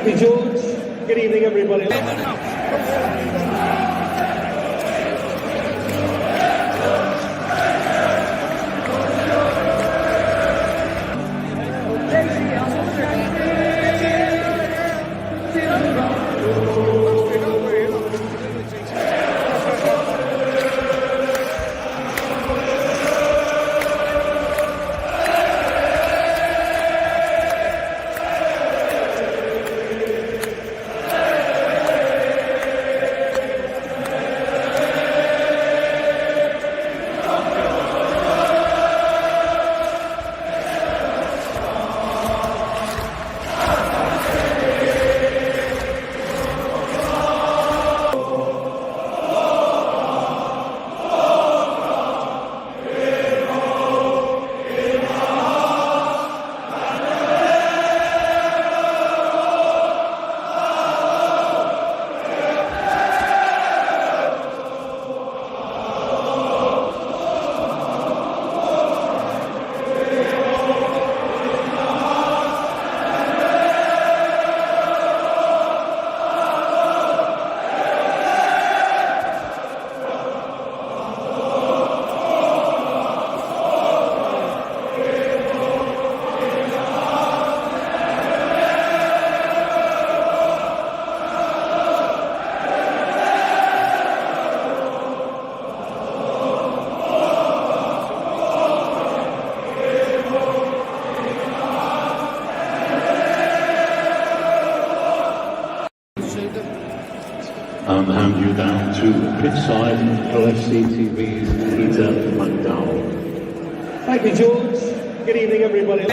Thank you, George. Good evening, everybody. Hand you down to pitch side, LFC TV's Peter McDowell. Thank you, George. Good evening, everybody.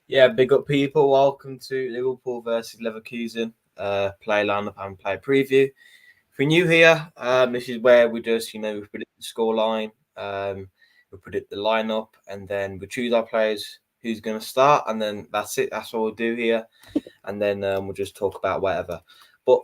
Yeah, big up people. Welcome to Liverpool versus Leverkusen play lineup and play preview. If you're new here, this is where we just, we predict the scoreline, we predict the lineup, and then we choose our players who's going to start, and then that's it. That's all we'll do here, and then we'll just talk about whatever. But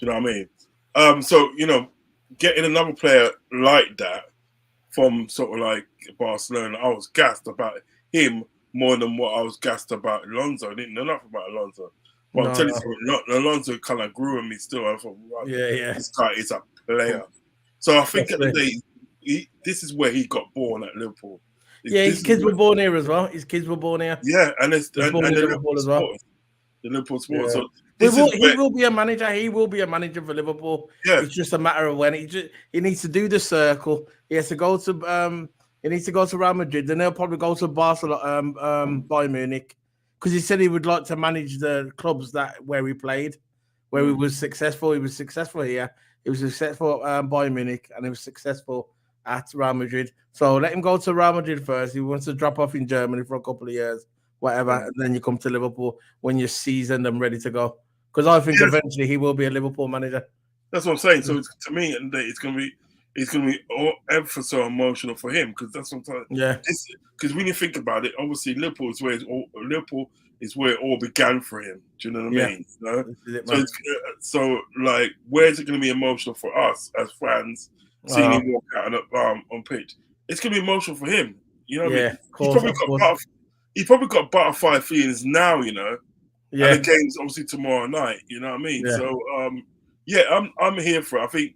Do you know what I mean? So getting another player like that from sort of like Barcelona, I was gassed about him more than what I was gassed about Alonso. I didn't know nothing about Alonso. But I'm telling you something, Alonso kind of grew on me still. I thought, right, this guy is a player. So I think at the day, this is where he got born at Liverpool. His kids were born here as well. His kids were born here. Yeah, and born in Liverpool as well. The Liverpool sport. Yeah. So he will be a manager. He will be a manager for Liverpool. Yeah. It's just a matter of when. He needs to do the circle. He has to go to he needs to go to Real Madrid. Then he'll probably go to Barcelona, Bayern Munich, because he said he would like to manage the clubs where he played, where he was successful. He was successful here. He was successful at Bayern Munich, and he was successful at Real Madrid. So let him go to Real Madrid first. He wants to drop off in Germany for a couple of years, whatever, and then you come to Liverpool when you're seasoned and ready to go. Because I think eventually he will be a Liverpool manager. That's what I'm saying. So to me, it's going to be ever so emotional for him, because that's what I'm saying. Yeah. Because when you think about it, obviously Liverpool is where it all began for him. Do you know what I mean? You know? So like, where is it going to be emotional for us as fans seeing him walk out on pitch? It's going to be emotional for him. You know what I mean? He's probably got butterfly feelings now. You know. Yeah. And the game's obviously tomorrow night. You know what I mean? Yeah. So I'm here for it. I think,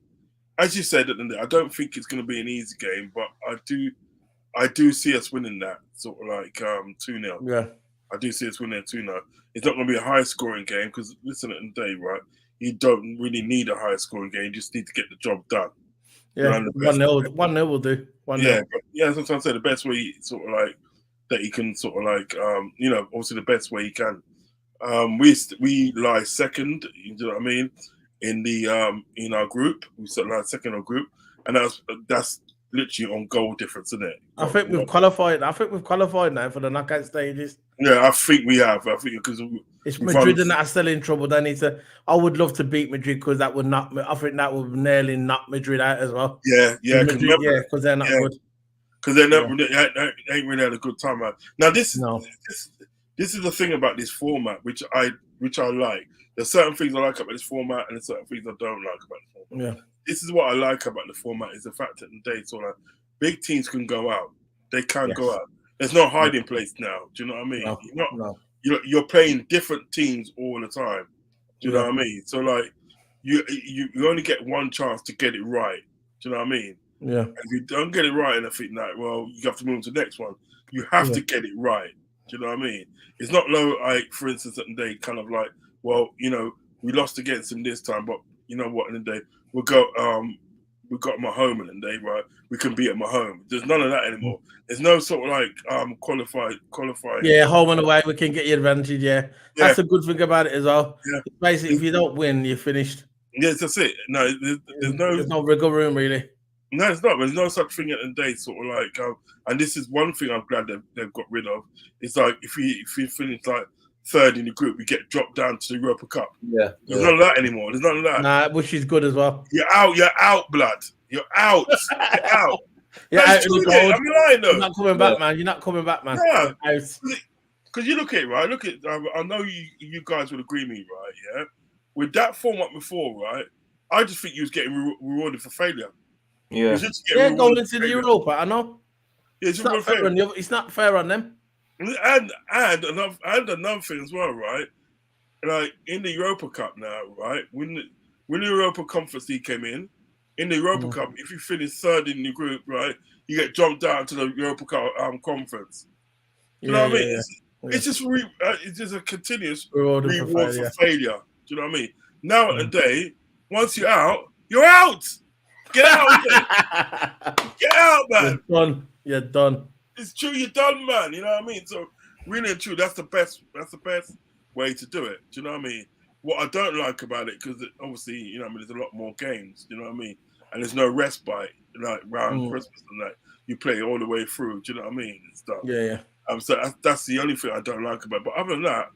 as you said, I don't think it's going to be an easy game, but I do see us winning that sort of like 2-0. Yeah, I do see us winning 2-0. It's not going to be a high scoring game because listen, at the day, right? You don't really need a high scoring game. You just need to get the job done. Yeah, 1-0 will do. 1-0. Yeah, that's what I'm saying. The best way, sort of like that, you can sort of like obviously the best way you can. We lie second, you know what I mean, in the in our group. We lie second in our group, and that's literally on goal difference, isn't it? I think we've qualified. Now for the knockout stages. Yeah, I think we have. I think because it's Madrid and that are still in trouble. They need to. I would love to beat Madrid because that would not. I think that would nearly knock Madrid out as well. Yeah, because they're not good. Because they ain't really had a good time. Now this is the thing about this format, which I like. There's certain things I like about this format, and there's certain things I don't like about the format. Yeah. This is what I like about the format, is the fact that the day sort of big teams can go out. They can go out. There's no hiding place now. Do you know what I mean? You're playing different teams all the time. Do you know what I mean? So like you only get one chance to get it right. Do you know what I mean? Yeah. And if you don't get it right, and I think that, well, you have to move to the next one. You have to get it right. Do you know what I mean? It's not like, for instance, at the day, kind of like, well, we lost against them this time, but you know what? In the day, we got them at home in the day, right? We can beat them at home. There's none of that anymore. There's no sort of like qualifying. Yeah, home and away, we can get you advantage. Yeah, that's a good thing about it as well. Yeah. Basically, if you don't win, you're finished. Yes, that's it. No, there's no wiggle room really. No, it's not. There's no such thing at the day, sort of like, and this is one thing I'm glad they've got rid of. It's like if we finish like third in the group, we get dropped down to the Europa Cup. Yeah, there's none of that anymore. There's none of that. Nah, which is good as well. You're out, blood. You're out. You're out. You're out in the cold. I'm lying though. You're not coming back, man. You're not coming back, man. Yeah. Because you look at it, right? I know you guys would agree with me, right? Yeah. With that format before, right? I just think you was getting rewarded for failure. Yeah, going into the Europa, I know. Yeah, it's not fair on them. And another thing as well, right? Like in the Europa Cup now, right? When the Europa Conference League came in the Europa Cup, if you finish third in the group, right, you get jumped down to the Europa Cup conference. You know what I mean? It's just a continuous reward for failure. Do you know what I mean? Now at the day, once you're out, you're out. Get out, get out, man. You're done. It's true, you're done, man. You know what I mean? So really and true, that's the best way to do it. Do you know what I mean? What I don't like about it, because obviously, you know what I mean, there's a lot more games, do you know what I mean? And there's no respite, like around Christmas and that. You play all the way through, do you know what I mean? And stuff. Yeah. So that's the only thing I don't like about it. But other than that,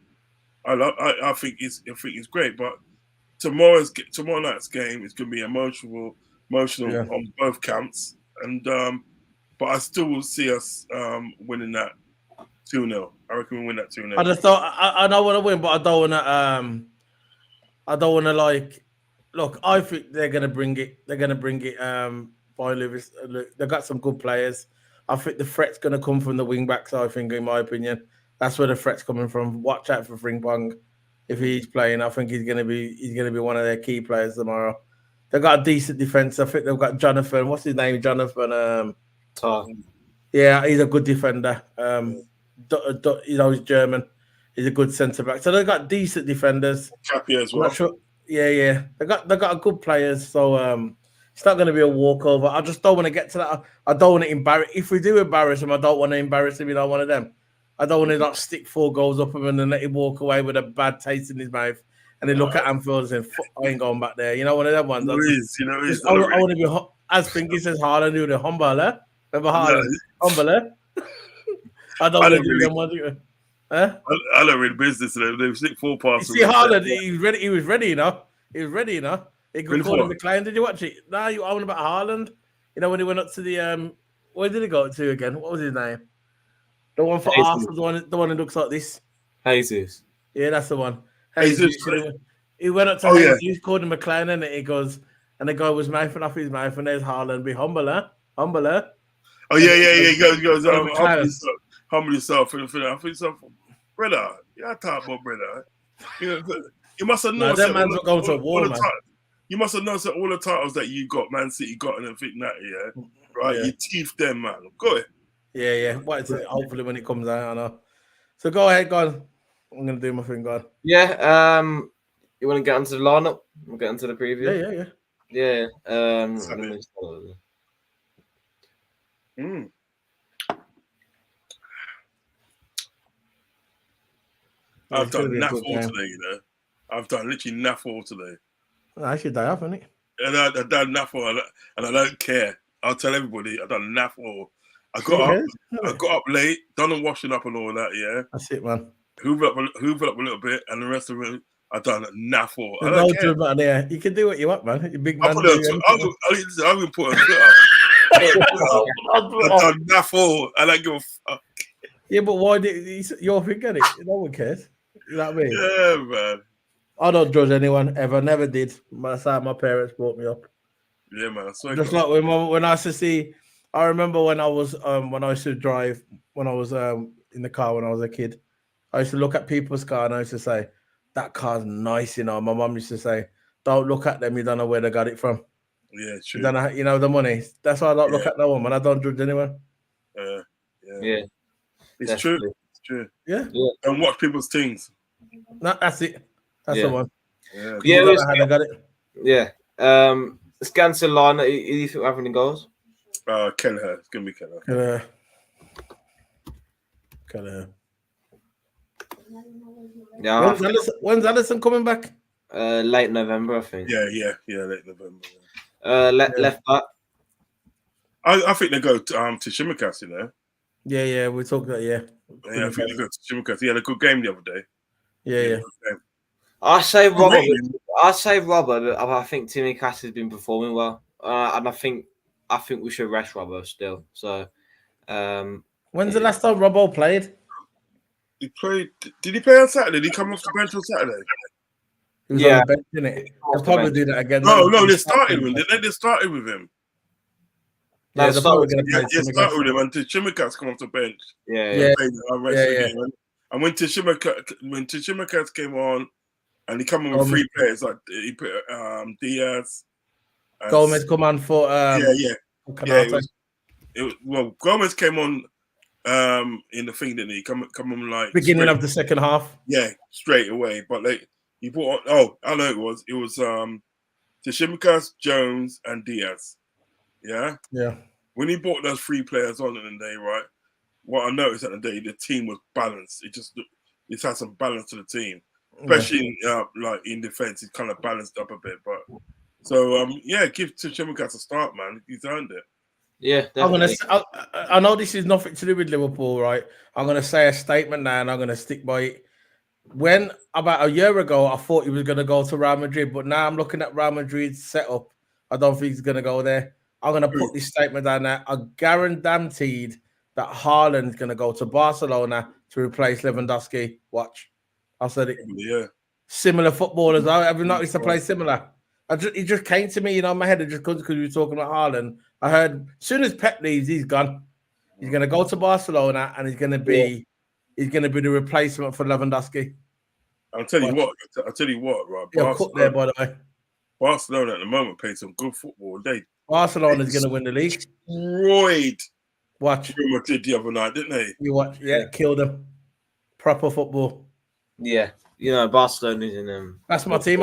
I think it's great. But tomorrow night's game is going to be emotional on both counts, and but I still will see us winning that 2-0. I reckon we win that 2-0. I just thought I don't want to win, but I don't want to like look, I think they're gonna bring it. They're gonna bring it. By Lewis, they've got some good players. I think the threat's gonna come from the wing backs. I think, in my opinion, that's where the threat's coming from. Watch out for Frimpong if he's playing. I think he's gonna be one of their key players tomorrow. They've got a decent defense. I think they've got Jonathan. What's his name? Jonathan. Yeah, he's a good defender. He's German. He's a good centre back. So they've got decent defenders. Chappie as I'm well. not sure. Yeah. They got a good players. So it's not going to be a walkover. I just don't want to get to that. I don't want to embarrass. If we do embarrass him, I don't want to embarrass him. One of them. I don't want to like stick 4 goals up him and then let him walk away with a bad taste in his mouth. And then look at Anfield and say, I ain't going back there. One of them ones. I want to be, as Finky says, Haaland, do the humble. Remember Haaland? Humble. I don't want to do them ones. Huh? I don't read business. They stick 4 passes. You see, Haaland, he was ready, He could call him McLean. Did you watch it? No, you own about Haaland. When he went up to the where did he go to again? What was his name? The one for Arsenal, the one that looks like this. Jesus. Yeah, that's the one. Jesus. He went up to Jesus, called him McLean, and he goes, and the guy was mouthing off his mouth, and there's Haaland. Be humble, huh? Humble, huh? Oh yeah. He goes. Humble yourself. I think something, brother. Yeah, talk about brother. You must have known. That man's not going to war, man. You must have known all the titles that you got, Man City got, and everything that, yeah, right. Yeah. You teeth them, man. Go ahead. Yeah. Hopefully, when it comes out, I know. So go ahead, go on. I'm gonna do my thing, go on. Yeah. You want to get into the lineup? We'll get into the preview. Yeah. I've done naff all today, I've done literally naff all today. I should die off, innit? And I've done naff all, and I don't care. I'll tell everybody I've done naff all. I got up late, done the washing up and all that, yeah. That's it, man. Hoovered up a little bit, and the rest of it, I've done naff all. I don't care. About there. You can do what you want, man. You big man. I'm going to put on Twitter. I've done naff all. I don't give a fuck. Yeah, but why did your thing get it? No one cares. You know what I mean? Yeah, man. I don't judge anyone ever. Never did. My parents brought me up. Yeah, man. Just like when I used to see. I remember when I was when I used to drive when I was in the car when I was a kid. I used to look at people's car and I used to say, "That car's nice," My mum used to say, "Don't look at them. You don't know where they got it from." Yeah, true. You don't know, the money. That's why I don't look at no one, man. I don't judge anyone. Yeah. It's true. It's true. Yeah. And watch people's things. No, that's it. That's the one. Yeah. How they got it. Yeah. Let's get into the line. Who do you think will have any goals? Kelleher. It's gonna be Kelleher. Kelleher. Yeah. When's Alisson coming back? Late November, I think. Yeah, late November. Left back. I think they go to Shimikas, Yeah, we talked about Yeah, I think they go to Shimikas. He had a good game the other day. Yeah. I say Robert. But I think Timmy Cass has been performing well, and I think we should rest Robbo still. So, when's the last time Robbo played? He played. Did he play on Saturday? Did he come off the bench on Saturday? He was on the bench, didn't it? They'll probably do that again. No, they started with him. They started with him. Yeah, they're probably going to play. They started with him until Shimikas come off the bench. Yeah. And when Shimikas came on, and he come on with 3 players, like he put Diaz. Gomez come on for Gomez came on in the thing, didn't he? Come on like beginning of the second half. Yeah, straight away. But like he brought on, I know it was Shimikas, Jones, and Diaz. Yeah. When he brought those 3 players on in the day, right? What I noticed at the day, the team was balanced. It had some balance to the team, especially in defense. It's kind of balanced up a bit, but so give Shimikas a start, man. He's earned it. Yeah, definitely. I know this is nothing to do with Liverpool, right? I'm gonna say a statement now, and I'm gonna stick by it. When about a year ago, I thought he was gonna go to Real Madrid, but now I'm looking at Real Madrid's setup. I don't think he's gonna go there. I'm gonna put this statement down there. I guaranteed that Haaland's gonna go to Barcelona to replace Lewandowski. Watch, I said it. Yeah. Similar footballers. Have you noticed they play similar? It just came to me, you know, in my head. It just because we were talking about Haaland. I heard as soon as Pep leaves, he's gone. He's going to go to Barcelona, and he's going to be the replacement for Lewandowski. I'll tell you what, right? He'll cook there, by the way. Barcelona at the moment play some good football. Barcelona's going to win the league. Destroyed Watch. Real Madrid the other night, didn't they? You watch. Yeah, killed them. Proper football. Yeah, you know, Barcelona's in them. That's my team.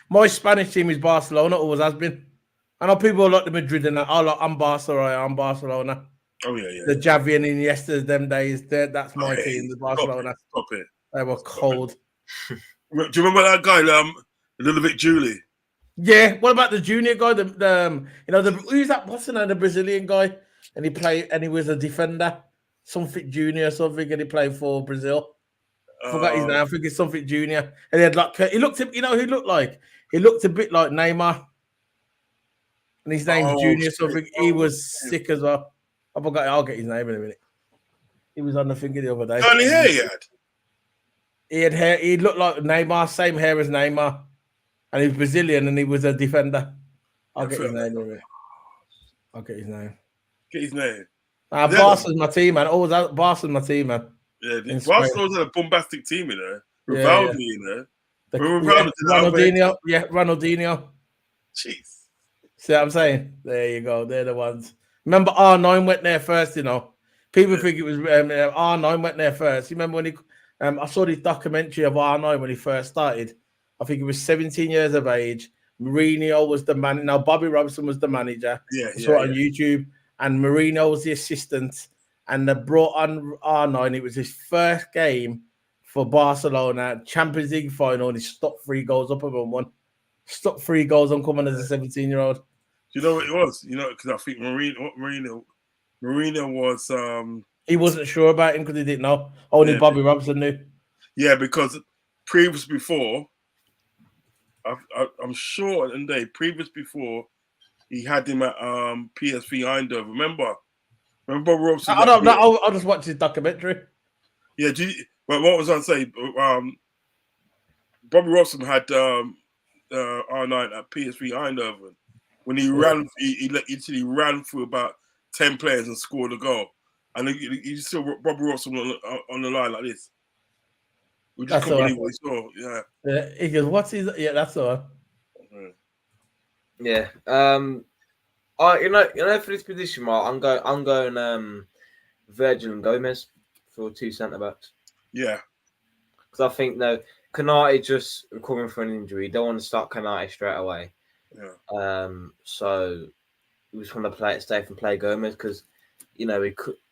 My Spanish team is Barcelona, always has been. I know people like the Madrid and that. I'm Barcelona. I'm Barcelona. Oh yeah. The Javi and Iniestas, them days. That's my team, the Barcelona. Stop it. They were cold. Do you remember that guy, Ludovic Julie? Yeah. What about the junior guy? Who's that? What's the name? The Brazilian guy, and he was a defender, something junior, something, and he played for Brazil. Forgot his name. I think it's something junior. And he had he looked a bit like Neymar. And his name's Junior, something. He was sick as well. I forgot. I'll get his name in a minute. He was on the finger the other day. Curly hair he had. He had hair. He looked like Neymar, same hair as Neymar, and he was Brazilian, and he was a defender. I'll get his name in a minute. I'll get his name. Get his name. Barca's my team, man. Barca's my team, man. Yeah, Barcelona's had a bombastic team in there. Rivaldo, you know. Ronaldinho. Yeah, Ronaldinho. Jeez. See what I'm saying? There you go. They're the ones. Remember, R9 went there first. You know, people think it was R9 went there first. You remember when he? I saw this documentary of R9 when he first started. I think he was 17 years of age. Mourinho was the man. Now Bobby Robson was the manager. I saw it on YouTube, and Mourinho was the assistant. And they brought on R9. It was his first game for Barcelona, Champions League final, and he stopped 3 goals up and won. Stopped 3 goals on coming as a 17-year-old. You know what it was? You know, because I think Mourinho was. He wasn't sure about him because he didn't know. Only Bobby Robson knew. Yeah, because previous before, I'm sure, and previous before, he had him at PSV Eindhoven. Remember Bobby Robson? I don't know. I'll just watch his documentary. Yeah, but what was I say? Bobby Robson had R9 at PSV Eindhoven. When he ran, he ran through about 10 players and scored a goal. And you saw Bobby Robson on the line like this. We just couldn't believe what he saw. Yeah. He goes, "What's his?" Yeah, that's all. Yeah. You know, for this position, Mark, I'm going Virgil and Gomez for 2 centre backs. Yeah. Because I think Konate just recovering from an injury. Don't want to start Konate straight away. Yeah. So we just want to play it safe and play Gomez because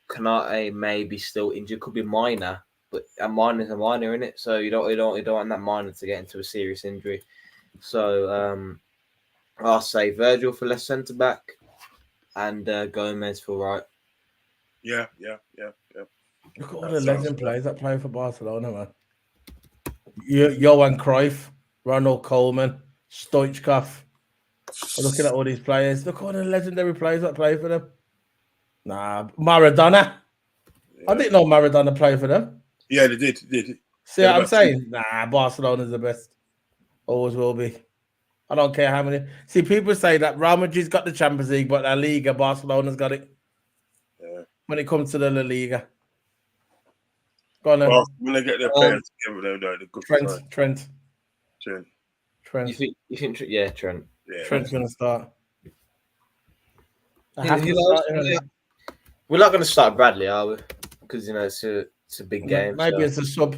Konate may be still injured, could be minor, but a minor is a minor, isn't it? So you don't want that minor to get into a serious injury. So I'll say Virgil for left centre back and Gomez for right. Yeah. Look at all the legend players that play for Barcelona, man. Johan Cruyff, Ronald Koeman, Stoichkov. Looking at all these players. Look at all the legendary players that play for them. Nah, Maradona. Yeah. I didn't know Maradona played for them. Yeah, they did. See what I'm saying? Nah, Barcelona's the best. Always will be. I don't care how many. See, people say that Real Madrid's got the Champions League, but La Liga, Barcelona's got it. Yeah. When it comes to the La Liga. Go on, well, when they get their players together, they're good. Trent. You think Trent? Trent. Yeah, Trent's going to start. We're not going to start Bradley, are we? Because it's a big game. Maybe it's a sub.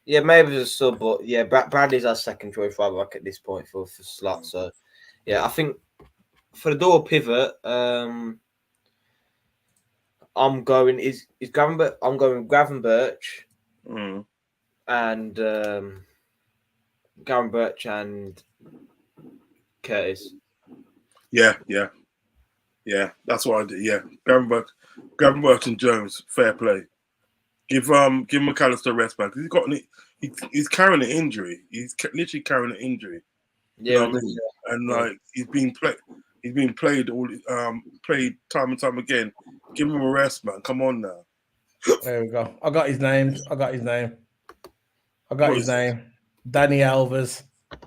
Yeah, maybe it's a sub, but yeah, Bradley's our second choice right back at this point for slot. So yeah, I think for the dual pivot, I'm going Gravenberch and Gravenberch and Curtis. Yeah. That's what I did. Yeah, Gravenberch and Jones, fair play. Give McAllister a rest back. He's carrying an injury. He's literally carrying an injury. Yeah, you know what I mean? And like he's been played played time and time again. Give him a rest, man. Come on now. There we go. I got his name. Danny Alves,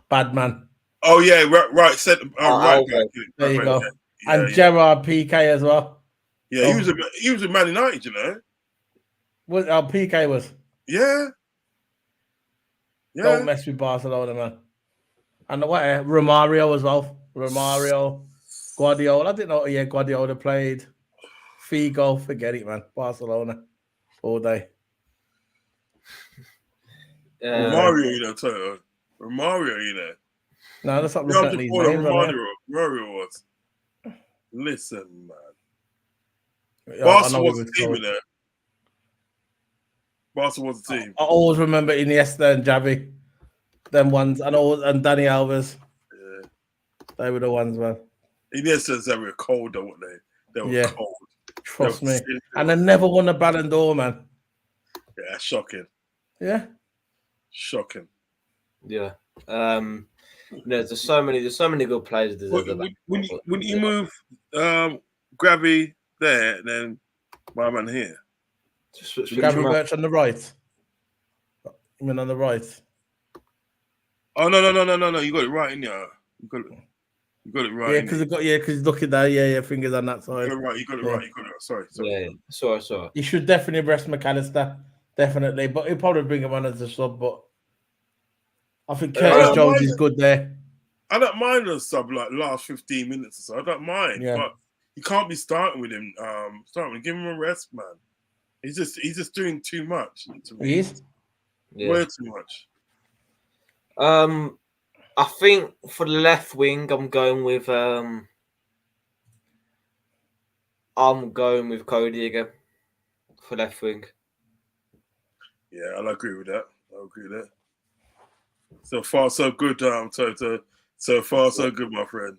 bad man. Oh yeah, right. Centre, right okay. back. There Right you back, go. yeah. And Yeah. Gerard PK as well. Yeah, he was a Man United, you know. What PK was? Yeah, Don't yeah. mess with Barcelona, man. And what? Romario as well. Romario, Guardiola. I didn't know. Yeah, Guardiola played. Figo, forget it, man. Barcelona all day. Romario, you know, Toto. Romario, you know. No, let's not You know look how at to these call him names on here. Romario was. Listen, man. Yeah, I Barca know was he a was team, cold. you know. Barca was a team. I always remember Iniesta and Javi, them ones, and Danny Alves. Yeah. They were the ones, man. Iniesta they were cold, though, weren't they? They were Yeah. cold. Trust me. Serious. And they never won a Ballon d'Or, man. Yeah, shocking. Yeah. Shocking. Yeah. There's so many good players. When you move Gravy there, then my man here. Gary Birch on the right. You mean on the right? Oh no! You got it right in there. You got it right. Yeah, because he's looking there. Yeah, fingers on that You side. got it right. You got it right. Sorry. Yeah. Sorry. He should definitely rest McAllister, definitely. But he'll probably bring him on as a sub. But I think Curtis Jones is good there. I don't mind a sub like last 15 minutes or so. I don't mind, but you can't be starting with him. Give him a rest, man. He's just doing too much. He is. Way too much. I think for the left wing, I'm going with Cody again for left wing. Yeah, I'll agree with that. So far, so good, Toto. So far, so good, my friend.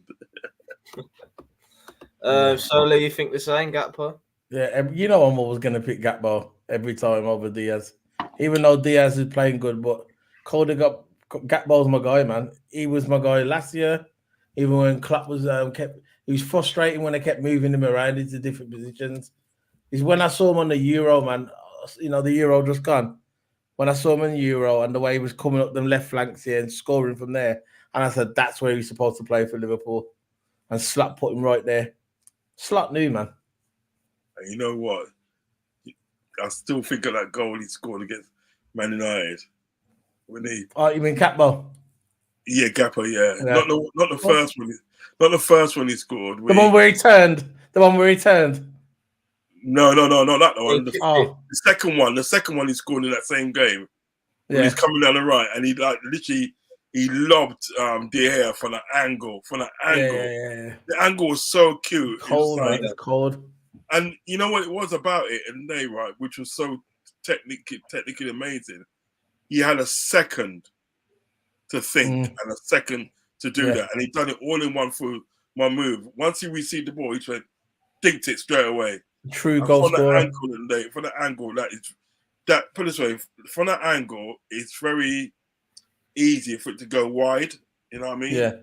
Solo, you think the same, Gakpo? Yeah, you know I'm always going to pick Gakpo every time over Diaz. Even though Diaz is playing good, but Gakpo's my guy, man. He was my guy last year. Even when Klopp was he was frustrating when they kept moving him around into different positions. Is when I saw him on the Euro, man. You know, the Euro just gone. When I saw him in the Euro and the way he was coming up them left flanks here and scoring from there, and I said that's where he's supposed to play for Liverpool. And Slot put him right there. Slot knew, man. And you know what? I still think of that goal he scored against Man United. When he you mean Gakpo? Yeah, Gakpo, yeah. Not the first one. Not the first one he scored. The one where he turned. No, not that one. The second one. The second one he scored in that same game. When he's coming down the right and he literally lobbed De Gea from an angle. Yeah. The angle was so cute. Cold, man. It's cold. And you know what it was about it in the day, right? Which was so technically amazing. He had a second to think and a second to do that, and he done it all in one move. Once he received the ball, he just dinked it straight away. True goal scorer. From the angle, that put it this way, from that angle, it's very easy for it to go wide. You know what I mean? Yeah.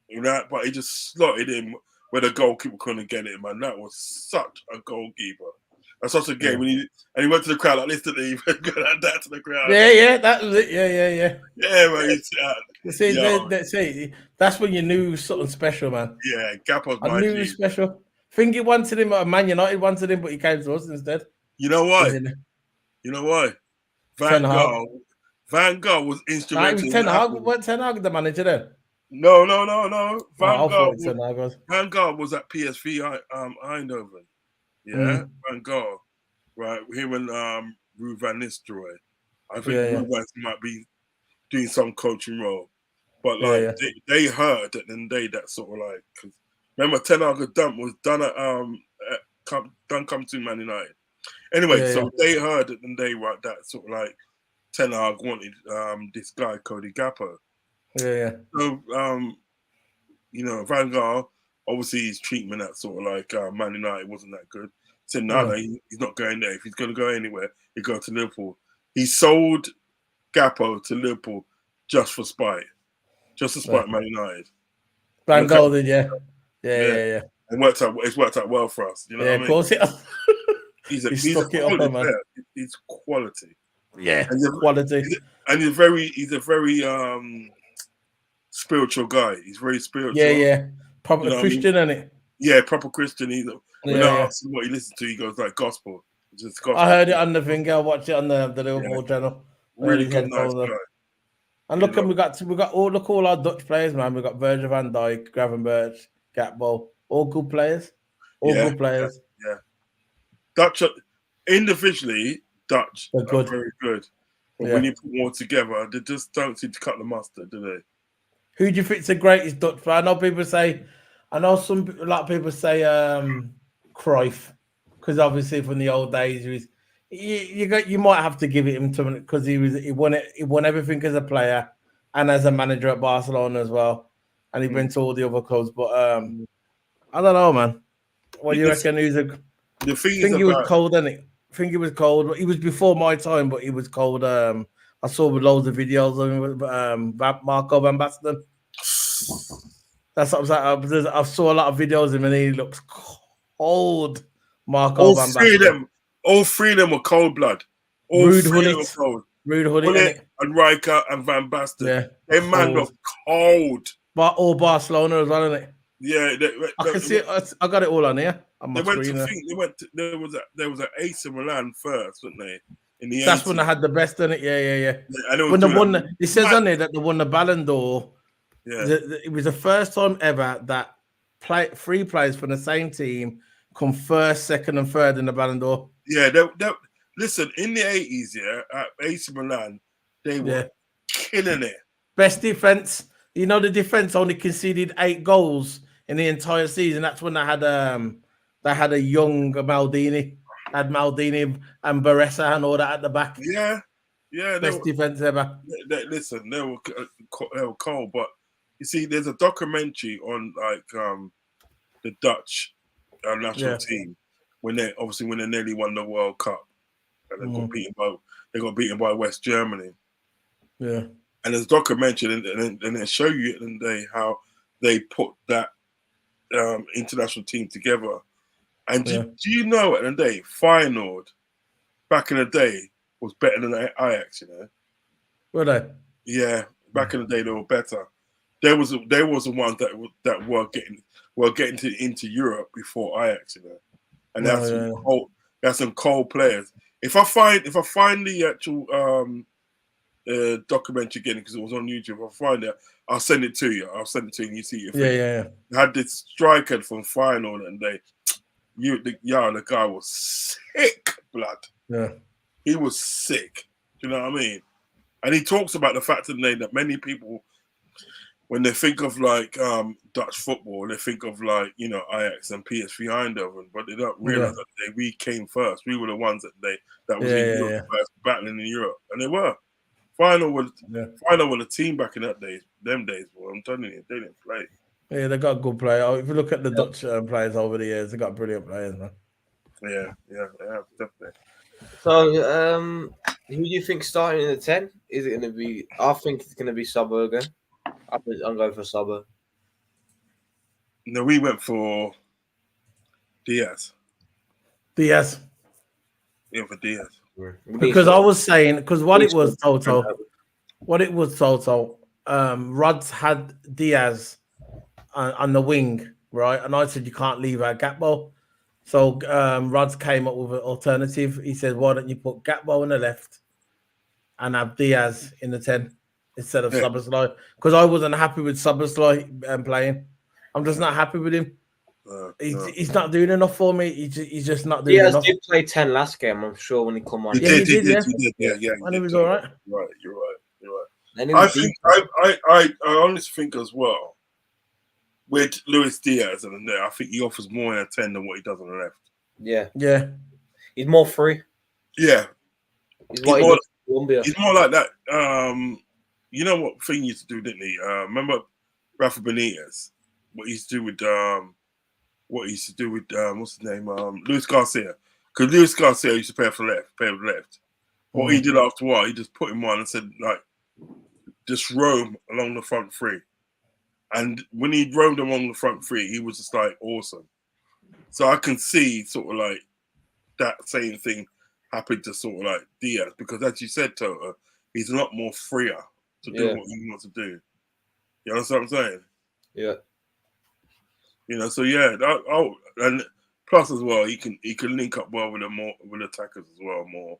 You know, but he just slotted in where the goalkeeper couldn't get it, man. That was such a goalkeeper. That's such a game when he went to the crowd like this, didn't he? He went that to the crowd. Yeah, that was it. Yeah. Yeah, man. See, that's when you knew something special, man. Yeah, Gakpo's my I knew he was special. I think he wanted him at Man United, wanted him, but he came to us instead. You know why? Van Gaal was instrumental. It was Ten Hag. Wasn't Ten Hag the manager then? No. Van Gaal was at PSV Eindhoven. Yeah, Van Gaal. Right, him and Ruud van Nistelrooy. I think Ruud might be doing some coaching role. But they heard at the end of the day that sort of cause remember Ten Hag was done at come to Man United. Anyway, they heard at the end of the day that sort of Ten Hag wanted this guy Cody Gakpo. Yeah. So Van Gaal, obviously his treatment at sort of Man United wasn't that good. Said no, he's not going there. If he's going to go anywhere, he'd go to Liverpool. He sold Gakpo to Liverpool just for spite. Just to spite Man United. Van Gaal did, yeah. It's worked out well for us. You know what I mean? Of course. He's a quality player. He's quality. Yeah, quality. He's a very spiritual guy. He's very spiritual. Yeah. Proper You know what I mean? Christian, isn't it? Yeah, proper Christian. When I Yeah. ask him what he listens to, he goes like gospel. Just gospel. I heard it on the thing. I watched it on the Liverpool channel. Really His good, nice headphones on. guy. And look, and we got all our Dutch players, man. We got Virgil van Dijk, Gravenberch, Gatbo, all good players. Good players. Yeah. Dutch individually, Dutch They're are good. very good. But when you put them all together, they just don't seem to cut the mustard, do they? Who do you think's the greatest Dutch player? I know a lot of people say Cruyff, because obviously from the old days you might have to give it him to him because he won everything as a player and as a manager at Barcelona as well, and he went to all the other clubs. But I don't know, man. What do you reckon? The thing he was cold, didn't he? I think he was cold. He was before my time, but he was cold. I saw loads of videos of him with Marco Van Basten. That's what I'm saying. I saw a lot of videos of him, and he looks cold. Marco Van Basten. All three of them were cold blood. All Ruud three of them were cold. Ruud Gullit and Rijkaard and Van Basten. Yeah, they man were cold. But all Barcelona as well, isn't it? Yeah, I can see it. I got it all on here. There was an AC Milan first, weren't they? In the that's 80s. when they had the best, isn't it? Yeah. And when they won, it says on there that they won the Ballon d'Or. Yeah, it was the first time ever that three players from the same team come first, second, and third in the Ballon d'Or. Yeah, listen, in the 80s, at AC Milan, they were killing it. Best defense. You know, the defense only conceded 8 goals in the entire season. That's when they had a young Maldini, had Maldini and Baressa and all that at the back. Yeah. Best defense ever. Listen, they were cold, but you see, there's a documentary on the Dutch national team when they nearly won the World Cup and they got beaten by West Germany. Yeah. And there's a documentary, and they show you how they put that international team together. And do you know, at the day, Feyenoord back in the day was better than Ajax, you know? Were they? Yeah, back in the day they were better. There was the ones that were getting into Europe before Ajax, you know. And that's some cold players. If I find the actual documentary again, because it was on YouTube, I'll find it. I'll send it to you. And you see it. Yeah. I had this striker from Feyenoord, and the guy was sick blood. Yeah, he was sick. Do you know what I mean? And he talks about the fact that many people, when they think of Dutch football, they think of Ajax and PSV Eindhoven, but they don't realize that we came first. We were the ones that was in Europe first, battling in Europe, and they were. Final with a team back in them days. Boy, I'm telling you, they didn't play. Yeah, they got good players. If you look at the Dutch players over the years, they got brilliant players, man. Yeah, definitely. So, who do you think starting in the 10? Is it going to be? I think it's going to be Sabo again. I'm going for Sabo. No, we went for Diaz. Yeah, for Diaz. Because I was saying, what it was, Toto, Rods had Diaz on the wing, right? And I said, you can't leave out Gatbo. So Rods came up with an alternative. He said, why don't you put Gatbo on the left and have Diaz in the 10 instead of Szoboszlai? Because I wasn't happy with Szoboszlai playing. I'm just not happy with him. He's not doing enough for me. He's just not doing enough. He did play 10 last game, I'm sure, when he come on. He did. And he was all right. You're right. I honestly think as well, with Luis Diaz and there, I think he offers more in a 10 than what he does on the left. Yeah. He's more free. Yeah. He's more like that. You know what thing he used to do, didn't he? Remember Rafa Benitez? What he used to do with what's his name? Luis Garcia. Because Luis Garcia used to play with left. What he did after a while, he just put him on and said, just roam along the front three. And when he roamed along the front three, he was just awesome. So I can see that same thing happen to Diaz, because as you said, Toto, he's a lot more freer to do what he wants to do. You understand what I'm saying? Yeah. You know, so yeah, and plus as well, he can link up well with attackers as well more.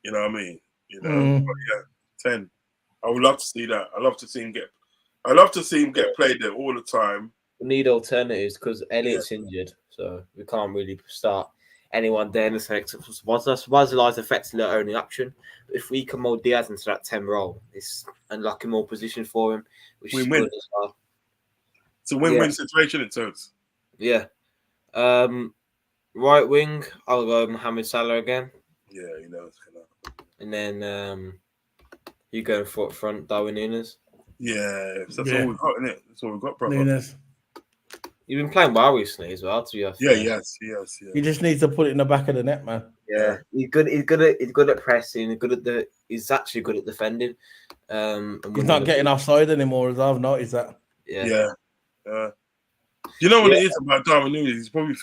You know what I mean? You know, but yeah, 10. I would love to see that. I love to see him get played there all the time. We need alternatives because Elliott's Yeah. injured, so we can't really start anyone there in the sector. Swaziland is effectively our only option. But if we can mold Diaz into that 10 role, it's unlocking more position for him, which is Win-win. good as well. It's a win-win situation in terms. Yeah. Right wing, I'll go Mohamed Salah again. Yeah, you know it's gonna. And then you go for front, Darwin Núñez. Yeah, that's all we've got, isn't it? That's all we've got, brother. Núñez. You've been playing well recently as well, to be fair. Yeah, yes. He just needs to put it in the back of the net, man. Yeah, he's good at pressing. He's actually good at defending. He's not getting offside anymore, as I've noticed that. Yeah. You know what it is about Darwin Núñez? He's probably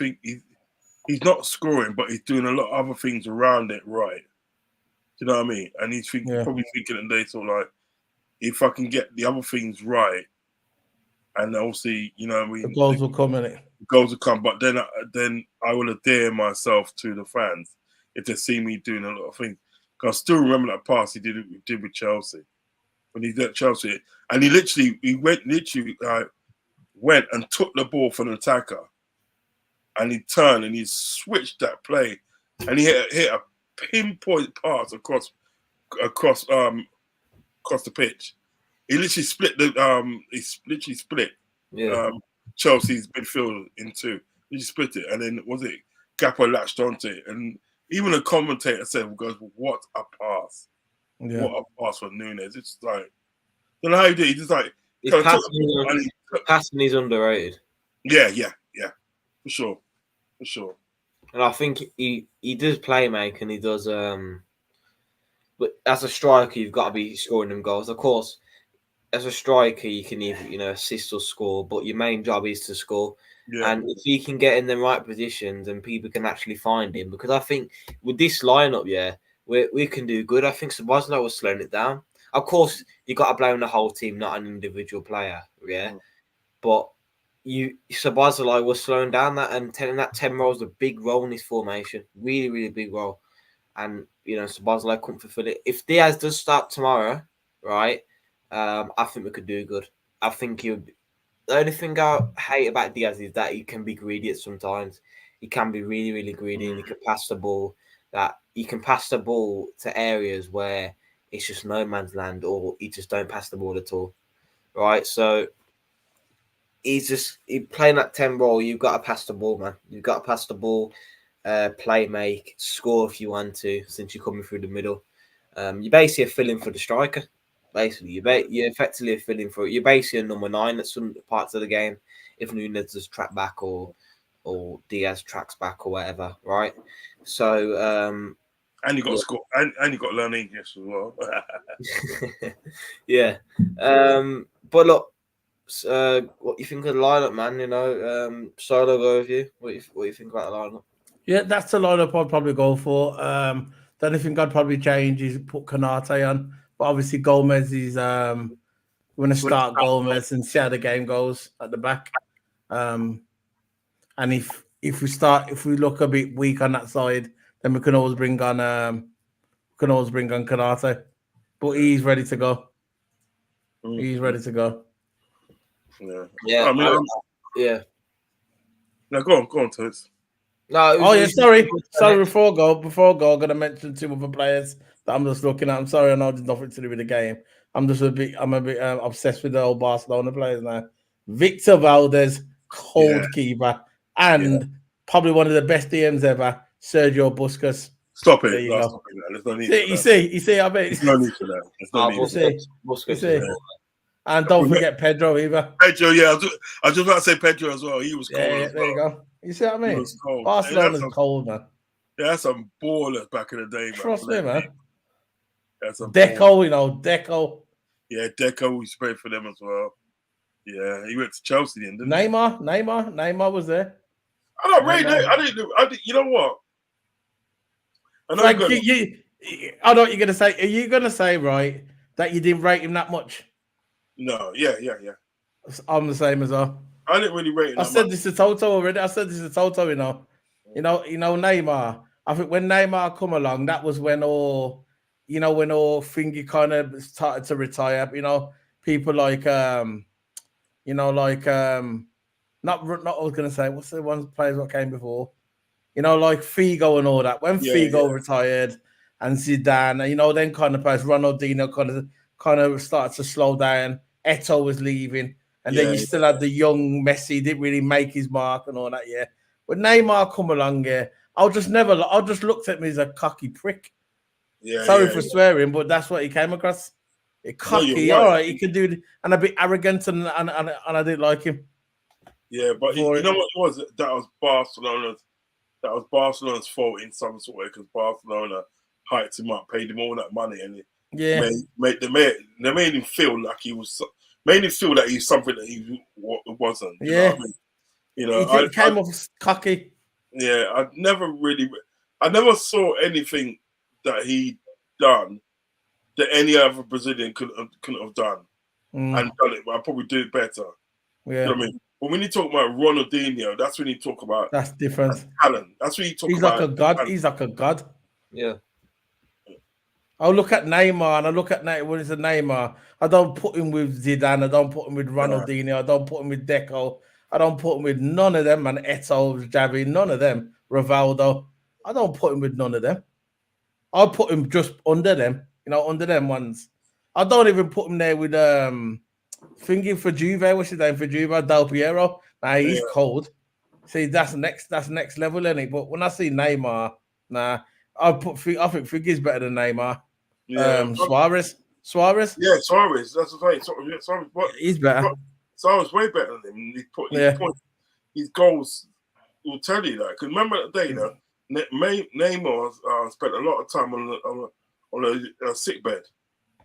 he's not scoring, but he's doing a lot of other things around it right. Do you know what I mean? And he's probably thinking that they sort of like, if I can get the other things right, and obviously, you know what I mean? The goals will come in it. Goals will come, but then I will adhere myself to the fans if they see me doing a lot of things. Because I still remember that pass he did with Chelsea. When he did Chelsea, and he went and took the ball from the attacker, and he turned and he switched that play, and he hit a pinpoint pass across the pitch. He literally split Chelsea's midfield in two. He just split it, and then Gakpo latched onto it, and even the commentator said, "Goes, what a pass! Yeah. What a pass for Núñez!" It's just like, I don't know how he did. He just like passing is underrated. Yeah, for sure. And I think he does play make, and he does. But as a striker, you've got to be scoring them goals. Of course, as a striker, you can either assist or score, but your main job is to score. Yeah. And if he can get in the right positions and people can actually find him, because I think with this lineup, we can do good. I think Szoboszlai was slowing it down. Of course, you got to blame the whole team, not an individual player. Yeah, but Szoboszlai was slowing down that and telling that 10 roles a big role in this formation, really, really big role. And Szoboszlai couldn't fulfill it. If Diaz does start tomorrow, right? I think we could do good. I think the only thing I hate about Diaz is that he can be greedy at sometimes. He can be really, really greedy, and he can pass the ball. To areas where it's just no man's land, or he just don't pass the ball at all, right? So he playing that 10 role. You've got to pass the ball, man. You've got to pass the ball, play, make, score if you want to. Since you're coming through the middle, you're basically filling for the striker. Basically, you're effectively filling for it. You're basically a number 9 at some parts of the game. If Núñez does track back or Diaz tracks back or whatever, right? So and you got to score, and you got to learn English as well. Yeah. But look, what you think of the lineup, man? Solo, go with you. What you think about the lineup? Yeah, that's the lineup I'd probably go for. The only thing I'd probably change is put Konate on. But obviously Gomez is going to start Gomez and see how the game goes at the back. And if we look a bit weak on that side, then we can always bring on Konate. But he's ready to go. He's ready to go. Yeah. Yeah. No, go on, Toads. No. Sorry. Before I go, I'm going to mention 2 other players that I'm just looking at. I'm sorry, I know there's nothing to do with the game. I'm a bit obsessed with the old Barcelona players now. Victor Valdez, keeper, and probably one of the best DMs ever, Sergio Busquets. Stop it. There you go. There's no need for that. You see, I bet. There's no need for that. There's no need for that. Busquets. And don't forget Pedro either. Pedro, yeah. I was just about to say Pedro as well. He was cold as well. There you go. You see what I mean? He was cold. Barcelona's cold, man. Yeah, that's some ballers back in the day, man. Trust me, man. Deco, Deco. Yeah, Deco, we sprayed for them as well. Yeah, he went to Chelsea then, didn't Neymar was there. I don't rate that. I didn't. You know what? I know I know what you're gonna say. Are you gonna say right that you didn't rate him that much? No, yeah. I'm the same as well. I didn't really rate him I that said much. this to Toto already. I said this to Toto, Neymar. I think when Neymar come along, that was when all thingy kind of started to retire. People like not I was gonna say what's the one players what came before? Like Figo and all that. When Yeah, Figo retired and Zidane, then kind of players, Ronaldinho kind of started to slow down. Eto'o was leaving, and then you still had the young Messi, didn't really make his mark and all that. Yeah, when Neymar come along, I just looked at me as a cocky prick. Sorry for swearing, but that's what he came across. Cocky, no, all right, he could do, and a bit arrogant, and I didn't like him. Yeah, but you know what it was? That was Barcelona's fault in some sort of way, because Barcelona hyped him up, paid him all that money, and they made him feel like he was that he's something that he wasn't. You know what I mean? He came off cocky. Yeah, I never saw anything that he done that any other Brazilian couldn't have done and done it, but I'd probably do it better. Yeah. You know what I mean? But when you talk about Ronaldinho, that's when you talk about that's different talent. That's when you talk He's about like a god. talent. He's like a god. Yeah. I look at Neymar and I look at when it's a Neymar. I don't put him with Zidane. I don't put him with Ronaldinho. I don't put him with Deco. I don't put him with none of them. And Eto'o, Javi, none of them. Rivaldo. I don't put him with none of them. I put him just under them. Under them ones. I don't even put him there with thinking for Juve. What's his name for Juve? Del Piero. Nah, he's cold. See, that's next level, isn't it? But when I see Neymar, nah, I think Figgy's better than Neymar. Yeah. Suarez. Yeah, Suarez. That's the thing. Suarez, he's better. Suarez way better than him. His goals will tell you that. Because remember that day, Neymar spent a lot of time on a sick bed.